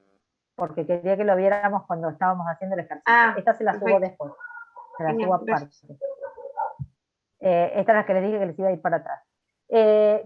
porque quería que lo viéramos cuando estábamos haciendo el ejercicio. Esta se la subo después. Se la subo aparte. Esta es la que les dije que les iba a ir para atrás.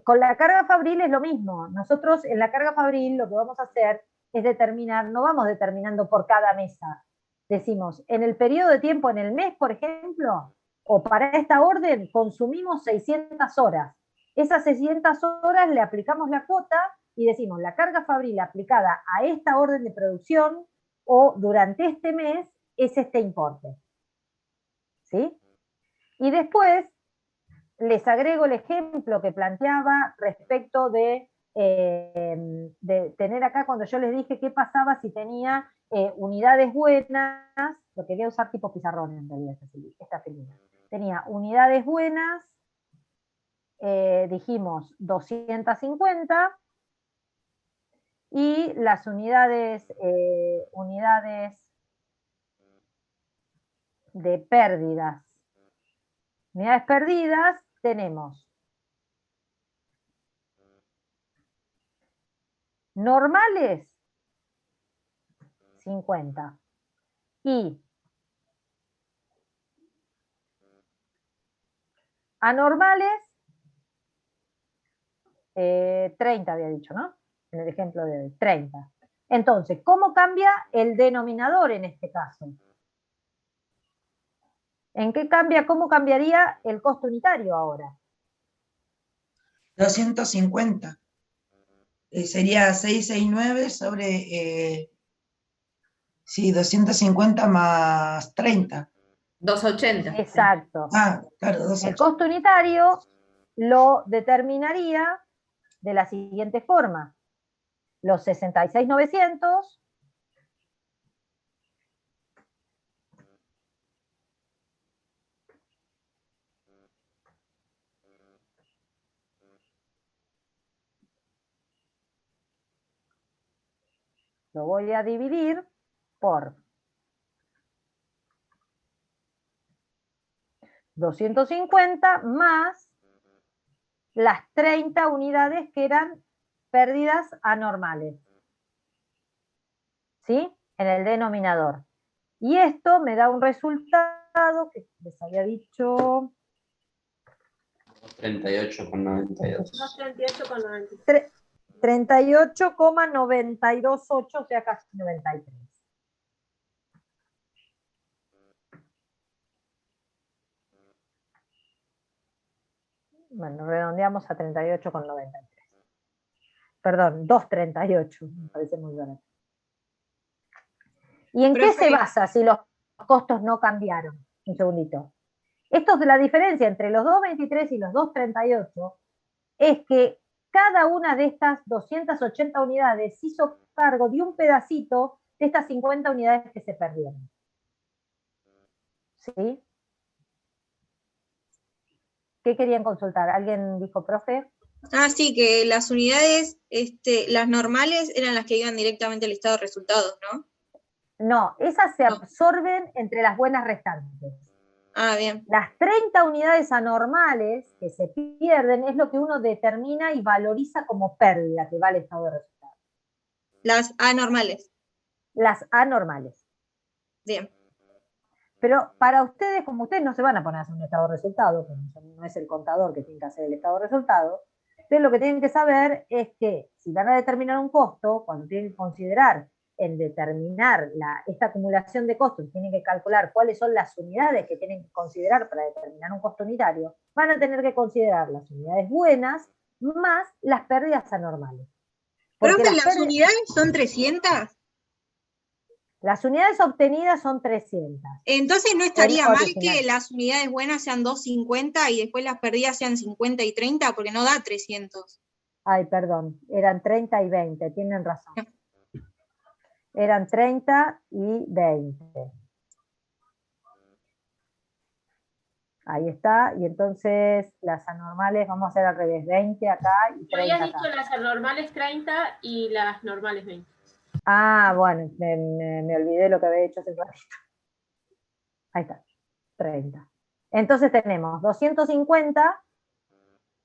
Con la carga fabril es lo mismo. Nosotros en la carga fabril lo que vamos a hacer es determinar, no vamos determinando por cada mesa. Decimos, en el periodo de tiempo, en el mes, por ejemplo, o para esta orden, consumimos 600 horas. Esas 600 horas le aplicamos la cuota y decimos, la carga fabril aplicada a esta orden de producción o durante este mes es este importe. ¿Sí? Y después les agrego el ejemplo que planteaba respecto de tener acá, cuando yo les dije qué pasaba si tenía unidades buenas, lo quería usar tipo pizarrón en realidad, esta filmina. Tenía unidades buenas, dijimos 250, y las unidades de pérdidas. Unidades perdidas tenemos normales 50 y anormales 30 había dicho, ¿no? En el ejemplo de hoy, 30. Entonces, ¿cómo cambia el denominador en este caso? ¿En qué cambia? ¿Cómo cambiaría el costo unitario ahora? 250. Sería 669 sobre, sí, 250 más 30. 280. Exacto. Ah, claro, 280. El costo unitario lo determinaría de la siguiente forma. Los 66.900 lo voy a dividir por 250 más las 30 unidades que eran pérdidas anormales. ¿Sí? En el denominador. Y esto me da un resultado que les había dicho... 38,92. 38,93. 38,928, o sea, casi 93. Bueno, redondeamos a 38,93. Perdón, 2,38, me parece muy barato. ¿Y en qué se basa si los costos no cambiaron? Un segundito. Esto es la diferencia entre los 2.23 y los 2.38, es que cada una de estas 280 unidades hizo cargo de un pedacito de estas 50 unidades que se perdieron. ¿Sí? ¿Qué querían consultar? ¿Alguien dijo, profe? Ah, sí, que las unidades, las normales eran las que iban directamente al estado de resultados, ¿no? No, esas se absorben entre las buenas restantes. Ah, bien. Las 30 unidades anormales que se pierden es lo que uno determina y valoriza como pérdida que va al estado de resultados. Las anormales. Las anormales. Bien. Pero para ustedes, como ustedes no se van a poner a hacer un estado de resultado, no es el contador que tiene que hacer el estado de resultado, ustedes lo que tienen que saber es que si van a determinar un costo, cuando tienen que considerar en determinar esta acumulación de costos, tienen que calcular cuáles son las unidades que tienen que considerar para determinar un costo unitario, van a tener que considerar las unidades buenas más las pérdidas anormales. Porque las unidades son 300. Las unidades obtenidas son 300. Entonces no estaría mal que las unidades buenas sean 250 y después las perdidas sean 50 y 30, porque no da 300. Ay, perdón, eran 30 y 20, tienen razón. Eran 30 y 20. Ahí está, y entonces las anormales vamos a hacer al revés, 20 acá y 30 habías acá. dicho las anormales 30 y las normales 20. Ah, bueno, me olvidé lo que había hecho hace un ratito. Ahí está, 30. Entonces tenemos 250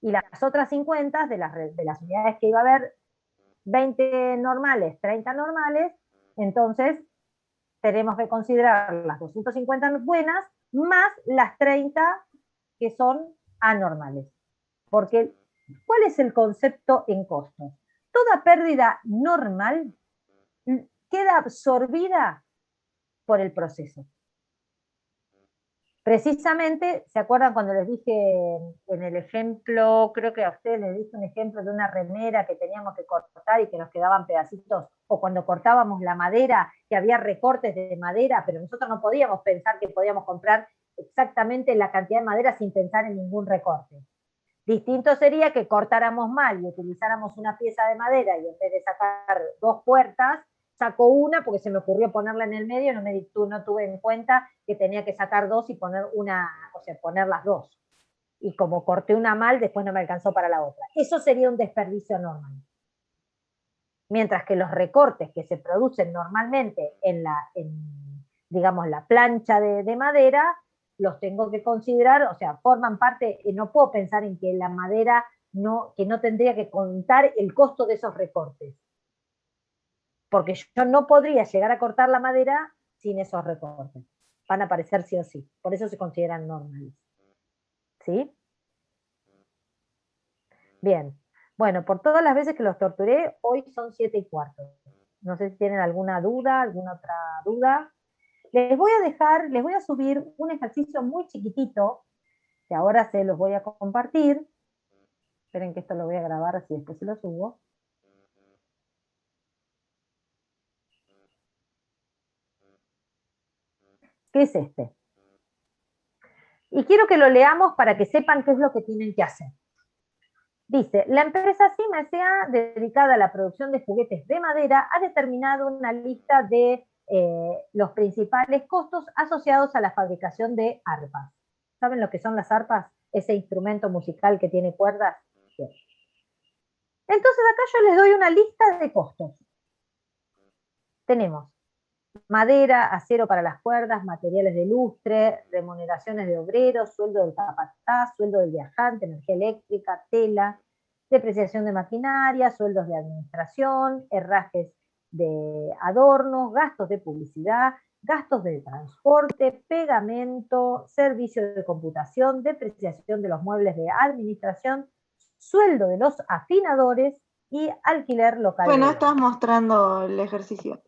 y las otras 50 de las unidades que iba a haber, 20 normales, 30 normales, entonces tenemos que considerar las 250 buenas más las 30 que son anormales. Porque, ¿cuál es el concepto en costos? Toda pérdida normal queda absorbida por el proceso. Precisamente, ¿se acuerdan cuando les dije en el ejemplo, creo que a ustedes les dije un ejemplo de una remera que teníamos que cortar y que nos quedaban pedacitos, o cuando cortábamos la madera, que había recortes de madera, pero nosotros no podíamos pensar que podíamos comprar exactamente la cantidad de madera sin pensar en ningún recorte. Distinto sería que cortáramos mal y utilizáramos una pieza de madera y en vez de sacar 2 puertas, saco una porque se me ocurrió ponerla en el medio, no tuve en cuenta que tenía que sacar 2 y poner poner las 2. Y como corté una mal, después no me alcanzó para la otra. Eso sería un desperdicio normal. Mientras que los recortes que se producen normalmente en la plancha de madera, los tengo que considerar, o sea, forman parte, no puedo pensar en que la madera que no tendría que contar el costo de esos recortes. Porque yo no podría llegar a cortar la madera sin esos recortes. Van a aparecer sí o sí. Por eso se consideran normales. ¿Sí? Bien. Bueno, por todas las veces que los torturé, hoy son 7:15. No sé si tienen alguna duda, alguna otra duda. Les voy a subir un ejercicio muy chiquitito, que ahora se los voy a compartir. Esperen que esto lo voy a grabar, así después se lo subo. ¿Qué es este? Y quiero que lo leamos para que sepan qué es lo que tienen que hacer. Dice, la empresa Cima S.A., dedicada a la producción de juguetes de madera, ha determinado una lista de los principales costos asociados a la fabricación de arpas. ¿Saben lo que son las arpas? Ese instrumento musical que tiene cuerdas. Bien. Entonces acá yo les doy una lista de costos. Tenemos madera, acero para las cuerdas, materiales de lustre, remuneraciones de obreros, sueldo del capataz, sueldo del viajante, energía eléctrica, tela, depreciación de maquinaria, sueldos de administración, herrajes de adornos, gastos de publicidad, gastos de transporte, pegamento, servicio de computación, depreciación de los muebles de administración, sueldo de los afinadores y alquiler local. Bueno, estás mostrando el ejercicio.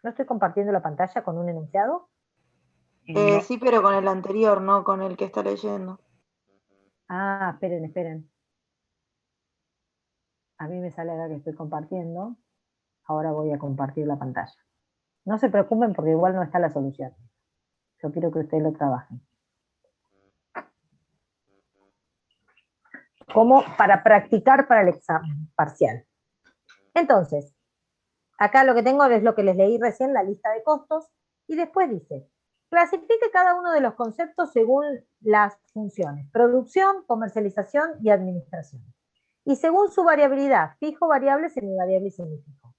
¿No estoy compartiendo la pantalla con un enunciado? No. Sí, pero con el anterior, no con el que está leyendo. Ah, esperen. A mí me sale acá que estoy compartiendo. Ahora voy a compartir la pantalla. No se preocupen porque igual no está la solución. Yo quiero que ustedes lo trabajen. Como para practicar para el examen parcial. Entonces, acá lo que tengo es lo que les leí recién, la lista de costos, y después dice, clasifique cada uno de los conceptos según las funciones, producción, comercialización y administración. Y según su variabilidad, fijo, variable, semivariable y semifijo.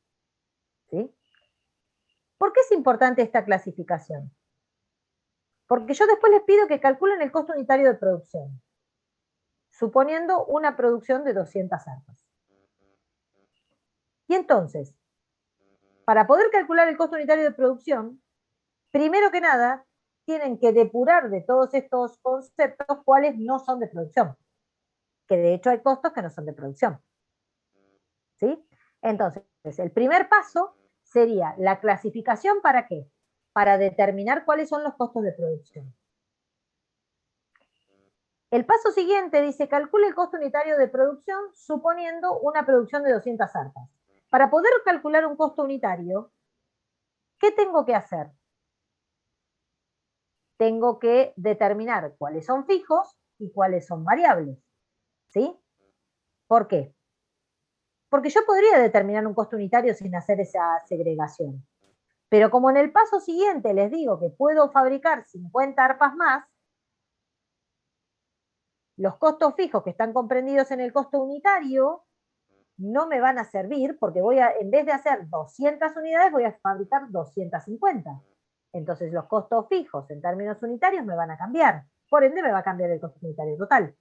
¿Sí? ¿Por qué es importante esta clasificación? Porque yo después les pido que calculen el costo unitario de producción, suponiendo una producción de 200 arpas. Y entonces, para poder calcular el costo unitario de producción, primero que nada, tienen que depurar de todos estos conceptos cuáles no son de producción. Que de hecho hay costos que no son de producción. ¿Sí? Entonces, el primer paso sería la clasificación, ¿para qué? Para determinar cuáles son los costos de producción. El paso siguiente dice, calcule el costo unitario de producción suponiendo una producción de 200 arpas. Para poder calcular un costo unitario, ¿qué tengo que hacer? Tengo que determinar cuáles son fijos y cuáles son variables. ¿Sí? ¿Por qué? Porque yo podría determinar un costo unitario sin hacer esa segregación. Pero como en el paso siguiente les digo que puedo fabricar 50 arpas más, los costos fijos que están comprendidos en el costo unitario no me van a servir porque en vez de hacer 200 unidades, voy a fabricar 250. Entonces los costos fijos en términos unitarios me van a cambiar. Por ende me va a cambiar el costo unitario total.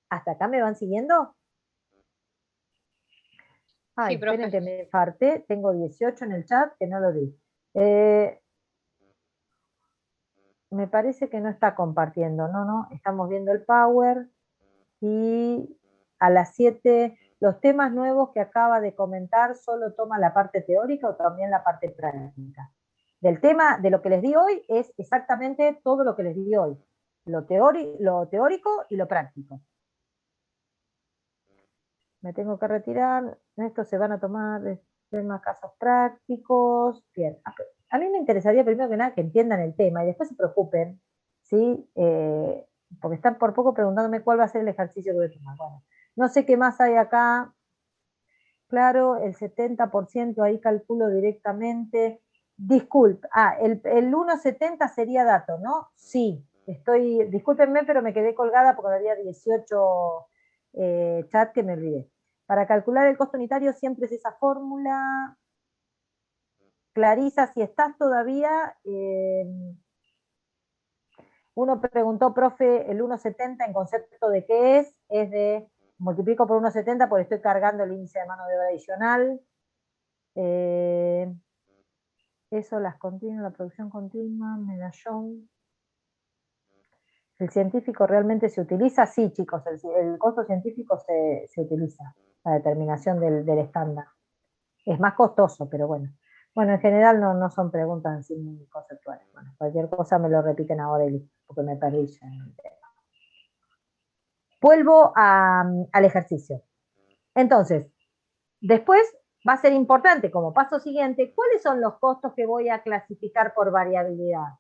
¿Hasta acá me van siguiendo? Ay, Sí, esperen profe. que me infarté. Tengo 18 en el chat que no lo di. Me parece que no está compartiendo. No, estamos viendo el Power. Y a las 7, los temas nuevos que acaba de comentar, ¿solo toma la parte teórica o también la parte práctica? Del tema, de lo que les di hoy, es exactamente todo lo que les di hoy. Lo teórico y lo práctico. Me tengo que retirar. Estos se van a tomar temas casos prácticos. Bien. A mí me interesaría primero que nada que entiendan el tema y después se preocupen, ¿sí? Porque están por poco preguntándome cuál va a ser el ejercicio que voy a tomar. Bueno, no sé qué más hay acá. Claro, el 70% ahí calculo directamente. Disculpe, el 1,70 sería dato, ¿no? Sí, discúlpenme, pero me quedé colgada porque había 18 chat que me olvidé. Para calcular el costo unitario siempre es esa fórmula. Clarisa, si estás todavía, uno preguntó, profe, el 1,70 en concepto de qué es de multiplico por 1,70 porque estoy cargando el índice de mano de obra adicional. Eso, las continuas, la producción continua, medallón. ¿El científico realmente se utiliza? Sí, chicos, el costo científico se utiliza, la determinación del estándar. Es más costoso, pero bueno. Bueno, en general no son preguntas así muy conceptuales. Bueno, cualquier cosa me lo repiten ahora y listo, porque me perdí ya en el tema. Vuelvo al ejercicio. Entonces, después va a ser importante como paso siguiente, ¿cuáles son los costos que voy a clasificar por variabilidad?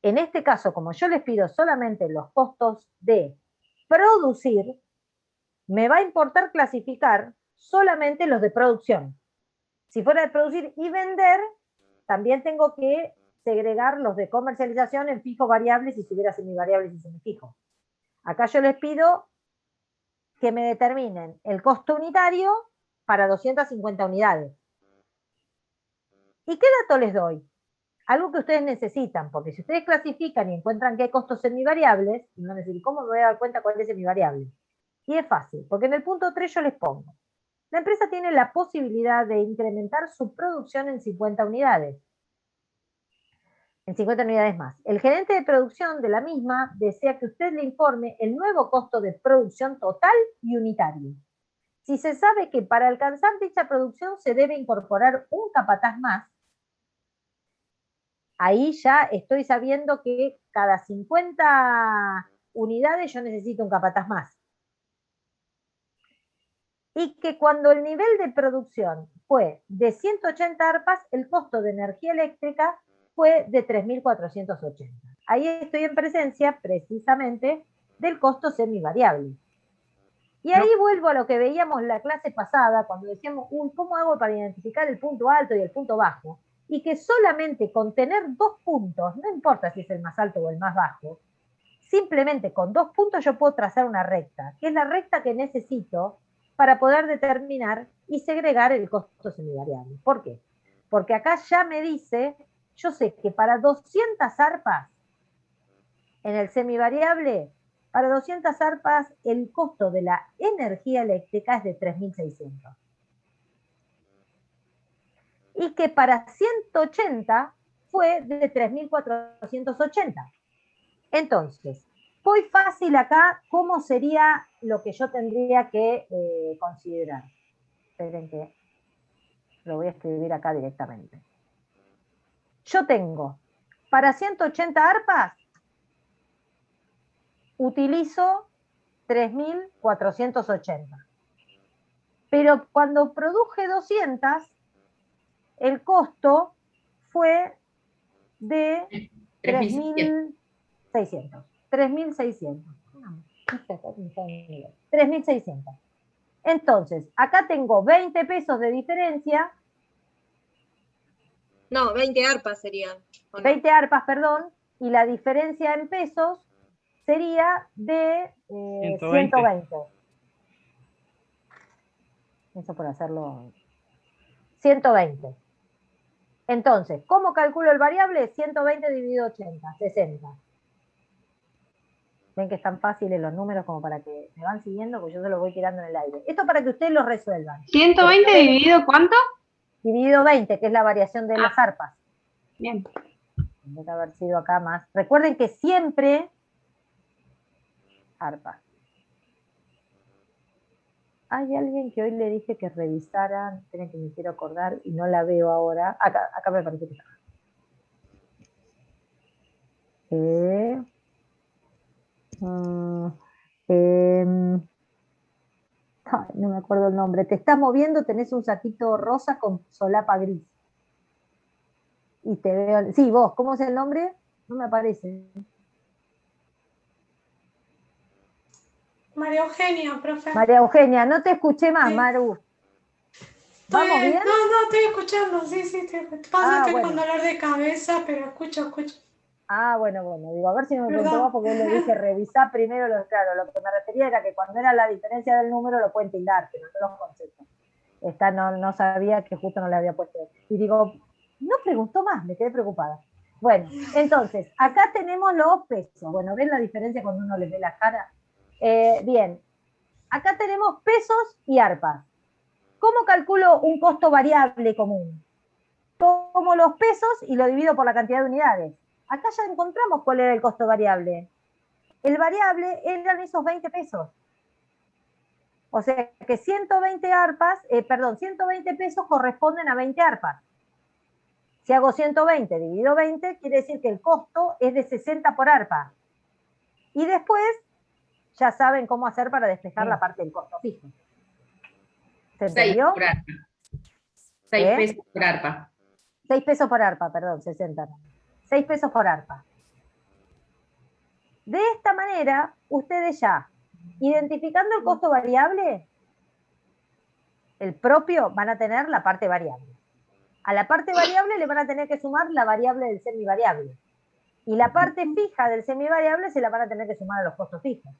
En este caso, como yo les pido solamente los costos de producir, me va a importar clasificar solamente los de producción. Si fuera de producir y vender, también tengo que segregar los de comercialización en fijo variables y si hubiera semivariables y semifijos. Acá yo les pido que me determinen el costo unitario para 250 unidades. ¿Y qué dato les doy? Algo que ustedes necesitan, porque si ustedes clasifican y encuentran que hay costos semivariables, y van a decir, ¿cómo me voy a dar cuenta cuál es semivariable? Y es fácil, porque en el punto 3 yo les pongo. La empresa tiene la posibilidad de incrementar su producción en 50 unidades. En 50 unidades más. El gerente de producción de la misma desea que usted le informe el nuevo costo de producción total y unitario. Si se sabe que para alcanzar dicha producción se debe incorporar un capataz más, ahí ya estoy sabiendo que cada 50 unidades yo necesito un capataz más. y que cuando el nivel de producción fue de 180 arpas, el costo de energía eléctrica fue de 3.480. Ahí estoy en presencia precisamente del costo semivariable. Y ahí vuelvo a lo que veíamos la clase pasada, cuando decíamos, uy, ¿cómo hago para identificar el punto alto y el punto bajo? Y que solamente con tener 2 puntos, no importa si es el más alto o el más bajo, simplemente con 2 puntos yo puedo trazar una recta, que es la recta que necesito para poder determinar y segregar el costo semivariable. ¿Por qué? Porque acá ya me dice, yo sé que para 200 arpas en el semivariable, para 200 arpas el costo de la energía eléctrica es de 3.600. Y que para 180 fue de 3.480. Entonces, voy fácil acá, ¿cómo sería lo que yo tendría que considerar? Esperen que lo voy a escribir acá directamente. Yo tengo, para 180 arpas, utilizo 3.480. Pero cuando produje 200, el costo fue de 3.600. 3.600. Entonces, acá tengo 20 pesos de diferencia. No, 20 arpas serían. 20 arpas, perdón, y la diferencia en pesos sería de 120. Eso por hacerlo. 120. Entonces, ¿cómo calculo el variable? 120 dividido 80, 60. Ven que están fáciles los números como para que me van siguiendo, porque yo se los voy tirando en el aire. Esto para que ustedes lo resuelvan. ¿120 dividido cuánto? Dividido 20, que es la variación de las arpas. Bien. Debe haber sido acá más. Recuerden que siempre arpa. Hay alguien que hoy le dije que revisaran, esperen que me quiero acordar y no la veo ahora. Acá me parece que está. Ay, no me acuerdo el nombre. Te estás moviendo, tenés un saquito rosa con solapa gris. Y te veo. Sí, vos, ¿cómo es el nombre? No me aparece. María Eugenia, profe. María Eugenia, no te escuché más, sí. Maru. ¿Vamos bien? No, estoy escuchando, sí, pasa que estoy con dolor de cabeza, pero escucho. Bueno, digo, a ver si no me preguntó más porque le dije revisar primero, claro, lo que me refería era que cuando era la diferencia del número lo pueden tildar, pero no los conceptos. No sabía que justo no le había puesto. Y digo, no preguntó más, me quedé preocupada. Bueno, entonces, acá tenemos los pesos. Bueno, ¿ven la diferencia cuando uno les ve la cara? Bien, acá tenemos pesos y arpas. ¿Cómo calculo un costo variable común? Tomo los pesos y lo divido por la cantidad de unidades. Acá ya encontramos cuál era el costo variable. El variable eran esos 20 pesos. O sea que 120 pesos corresponden a 20 arpas. Si hago 120 dividido 20, quiere decir que el costo es de 60 por arpa. Y después ya saben cómo hacer para despejar la parte del costo fijo. ¿Se entendió? 6 pesos por arpa. 6 pesos por arpa, perdón, 60. 6 pesos por arpa. De esta manera, ustedes ya, identificando el costo variable, el propio, van a tener la parte variable. A la parte variable le van a tener que sumar la variable del semivariable. Y la parte fija del semivariable se la van a tener que sumar a los costos fijos,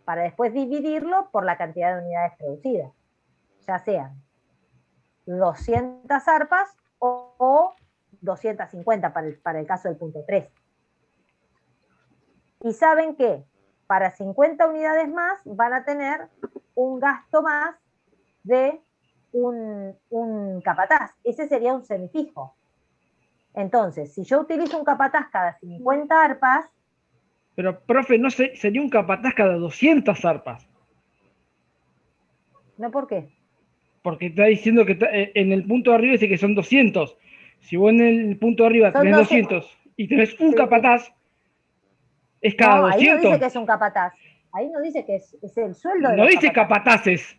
para después dividirlo por la cantidad de unidades producidas, ya sean 200 arpas o 250 para el caso del punto 3. Y saben que para 50 unidades más van a tener un gasto más de un capataz. Ese sería un semifijo. Entonces, si yo utilizo un capataz cada 50 arpas... Pero, profe, no sé, sería un capataz cada 200 arpas. ¿No por qué? Porque está diciendo que en el punto de arriba dice que son 200. Si vos en el punto de arriba tenés 200 y tenés un capataz, es cada 200. Ahí no dice que es un capataz. Ahí no dice que es el sueldo de no los dice capataces.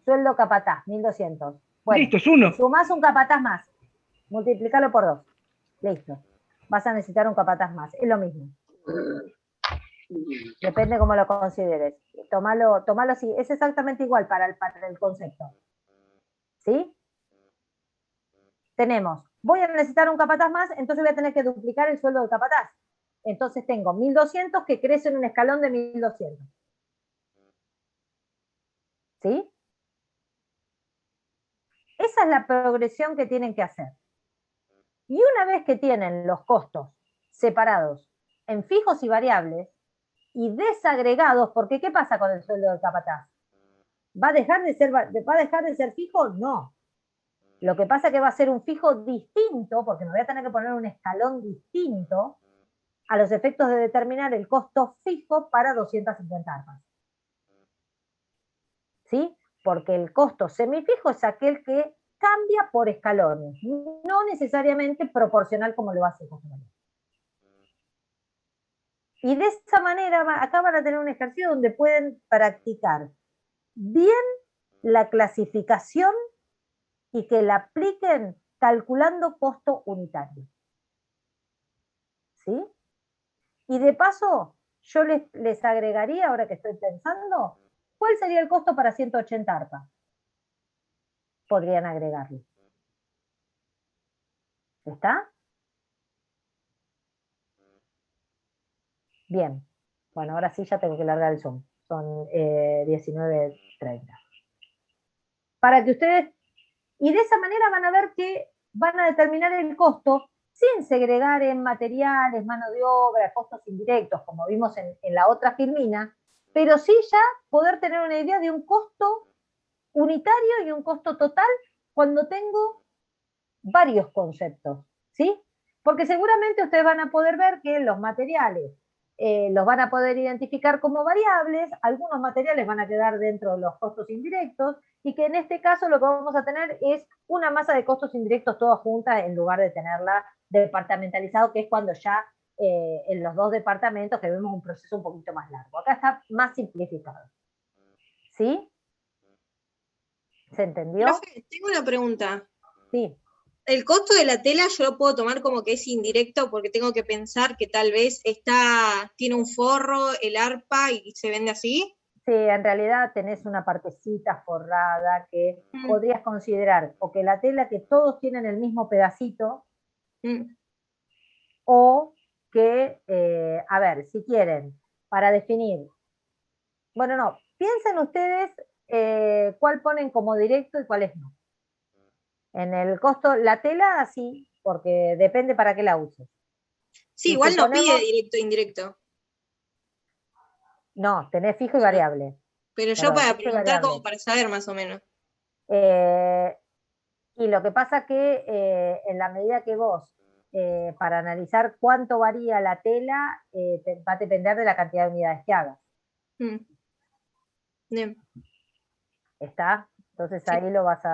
sueldo capataz, 1.200. Bueno, Listo, es 1. sumás un capataz más, multiplicarlo por 2. Listo. Vas a necesitar un capataz más, es lo mismo. Depende cómo lo consideres. Tómalo así, es exactamente igual para el concepto. ¿Sí? Tenemos, voy a necesitar un capataz más, entonces voy a tener que duplicar el sueldo del capataz. Entonces tengo 1.200 que crece en un escalón de 1.200. ¿Sí? Esa es la progresión que tienen que hacer. Y una vez que tienen los costos separados en fijos y variables y desagregados, porque ¿qué pasa con el sueldo del capataz? ¿Va a dejar de ser fijo? No. Lo que pasa es que va a ser un fijo distinto, porque me voy a tener que poner un escalón distinto a los efectos de determinar el costo fijo para 250 arpas. ¿Sí? Porque el costo semifijo es aquel que cambia por escalones, no necesariamente proporcional como lo hace el costo variable. Y de esa manera, acá van a tener un ejercicio donde pueden practicar bien la clasificación y que la apliquen calculando costo unitario. ¿Sí? Y de paso, yo les agregaría, ahora que estoy pensando, ¿cuál sería el costo para 180 arpas? Podrían agregarlo. ¿Está? Bien. Bueno, ahora sí ya tengo que largar el Zoom. Son 19:30. Para que ustedes, y de esa manera van a ver que van a determinar el costo sin segregar en materiales, mano de obra, costos indirectos, como vimos en la otra filmina, pero sí ya poder tener una idea de un costo unitario y un costo total cuando tengo varios conceptos, ¿sí? Porque seguramente ustedes van a poder ver que los materiales los van a poder identificar como variables, algunos materiales van a quedar dentro de los costos indirectos, y que en este caso lo que vamos a tener es una masa de costos indirectos todas juntas en lugar de tenerla departamentalizado, que es cuando ya en los dos departamentos que vemos un proceso un poquito más largo. Acá está más simplificado. ¿Sí? ¿Se entendió? Profe, tengo una pregunta. Sí. ¿El costo de la tela yo lo puedo tomar como que es indirecto porque tengo que pensar que tal vez tiene un forro, el arpa y se vende así? Sí, en realidad tenés una partecita forrada que podrías considerar o que la tela que todos tienen el mismo pedacito o que, a ver, si quieren, para definir, bueno, no, piensen ustedes cuál ponen como directo y cuáles no. En el costo, la tela sí, porque depende para qué la uses. Sí, igual no pide directo e indirecto. No, tenés fijo y variable. Pero yo para preguntar como para saber más o menos. Y lo que pasa que en la medida que vos, para analizar cuánto varía la tela, va a depender de la cantidad de unidades que hagas. Bien. ¿Está? Entonces ahí lo vas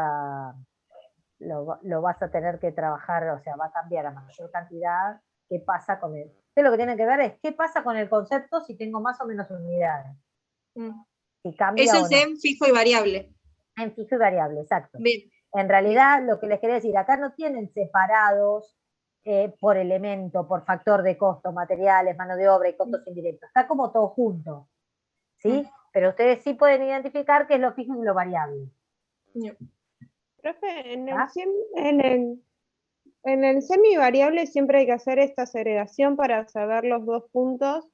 a tener que trabajar, o sea, va a cambiar a mayor cantidad. ¿Qué pasa con él? Usted lo que tiene que ver es qué pasa con el concepto si tengo más o menos unidades. Si cambia Eso o es no. en fijo y variable. En fijo y variable, exacto. Bien. En realidad, lo que les quería decir, acá no tienen separados por elemento, por factor de costo, materiales, mano de obra y costos indirectos. Está como todo junto. ¿Sí? Pero ustedes sí pueden identificar qué es lo fijo y lo variable. Profe, en el semivariable siempre hay que hacer esta segregación para saber los dos puntos.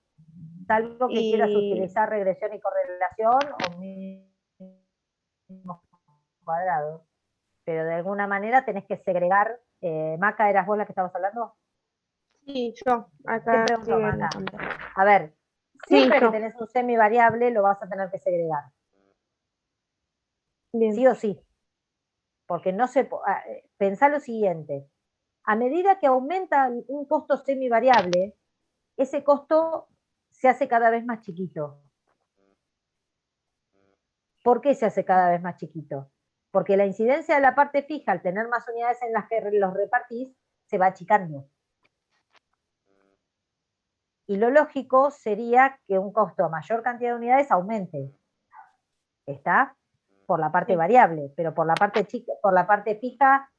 Salvo que quieras utilizar regresión y correlación o mismo cuadrado. Pero de alguna manera tenés que segregar. Maca, ¿eras vos la que estabas hablando? Sí, yo. Acá. ¿Qué preguntó, Maca? A ver, siempre sí, que tenés un semivariable lo vas a tener que segregar. Bien. Sí o sí. Porque no se... Pensá lo siguiente. A medida que aumenta un costo semivariable, ese costo se hace cada vez más chiquito. ¿Por qué se hace cada vez más chiquito? Porque la incidencia de la parte fija, al tener más unidades en las que los repartís, se va achicando. Y lo lógico sería que un costo a mayor cantidad de unidades aumente. ¿Está? por la parte variable, pero por la parte fija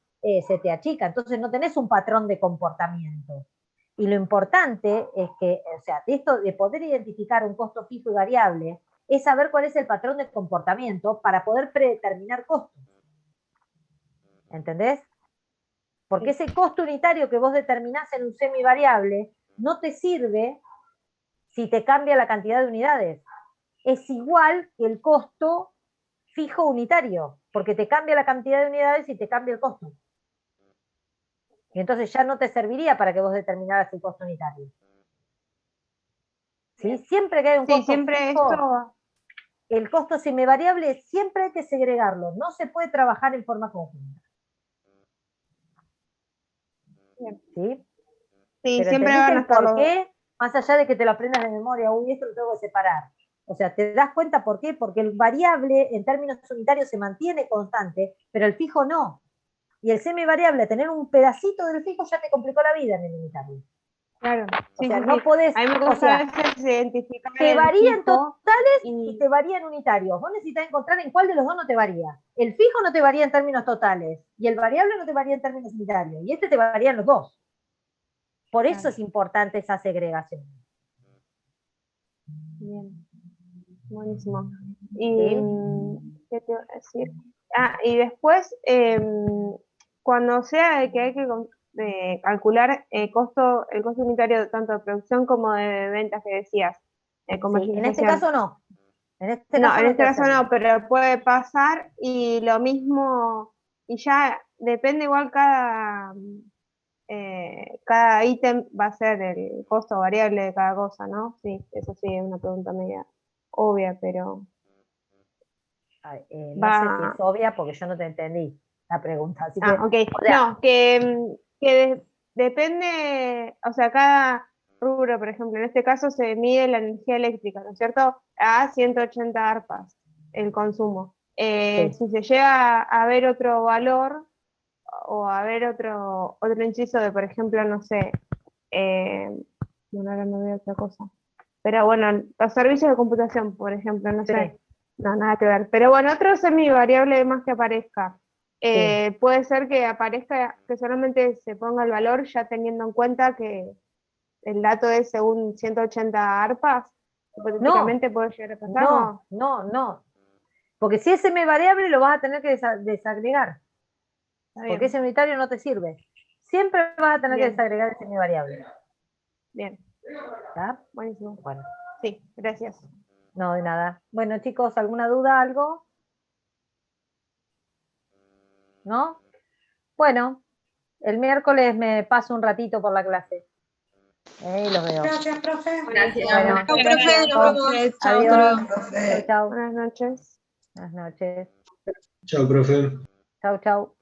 se te achica, entonces no tenés un patrón de comportamiento. Y lo importante es que, o sea, de esto de poder identificar un costo fijo y variable, es saber cuál es el patrón de comportamiento para poder predeterminar costos. ¿Entendés? Porque ese costo unitario que vos determinás en un semivariable no te sirve si te cambia la cantidad de unidades. Es igual que el costo fijo unitario, porque te cambia la cantidad de unidades y te cambia el costo. Y entonces ya no te serviría para que vos determinaras el costo unitario. ¿Sí? Siempre que hay un costo fijo, el costo semivariable siempre hay que segregarlo, no se puede trabajar en forma conjunta. ¿Sí? Sí, pero siempre entendiste van a el estar por qué, más allá de que te lo aprendas de memoria, uy, esto lo tengo que separar. O sea, ¿te das cuenta por qué? Porque el variable en términos unitarios se mantiene constante, pero el fijo no. Y el semivariable, tener un pedacito del fijo ya te complicó la vida en el unitario. Claro, O sea, no podés, a mí me o cuesta sea, a veces identificar te el varían fijo totales y te varían unitarios. Vos necesitas encontrar en cuál de los dos no te varía. El fijo no te varía en términos totales y el variable no te varía en términos unitarios. Y este te varía en los dos. Por eso es importante esa segregación. Bien, buenísimo. Y, ¿qué te iba a decir? Y después, cuando sea de que hay que calcular el costo unitario tanto de producción como de ventas que decías, Sí, en este comercialización. caso no. En este No, caso en no este hay que caso hacerlo. no, pero puede pasar y lo mismo, y ya depende igual cada ítem va a ser el costo variable de cada cosa, ¿no? Sí, eso sí es una pregunta media obvia, pero No sé si es obvia porque yo no te entendí la pregunta. Así que, ok. o sea, No, depende, o sea, cada rubro, por ejemplo, en este caso se mide la energía eléctrica, ¿no es cierto? A 180 arpas el consumo. Si se llega a ver otro valor o a ver otro inciso de, por ejemplo, no sé, bueno, ahora me veo otra cosa. Pero bueno, los servicios de computación, por ejemplo, no sé. No, nada que ver. Pero bueno, otro semivariable más que aparezca. Puede ser que aparezca, que solamente se ponga el valor ya teniendo en cuenta que el dato es según 180 arpas. Hipotéticamente puede llegar a pasar. No. Porque si es semivariable lo vas a tener que desagregar. Porque ese unitario no te sirve. Siempre vas a tener que desagregar el semivariable. Bien. ¿Está? Buenísimo. Bueno. Sí, gracias. No, de nada. Bueno, chicos, ¿alguna duda, algo? ¿No? Bueno, el miércoles me paso un ratito por la clase. Los veo. Gracias, profe. Gracias. Bueno, Chao, profe, nos vemos. Chao, hasta adiós. luego. Chau. Buenas noches. Buenas noches. Chao, profe. Chau.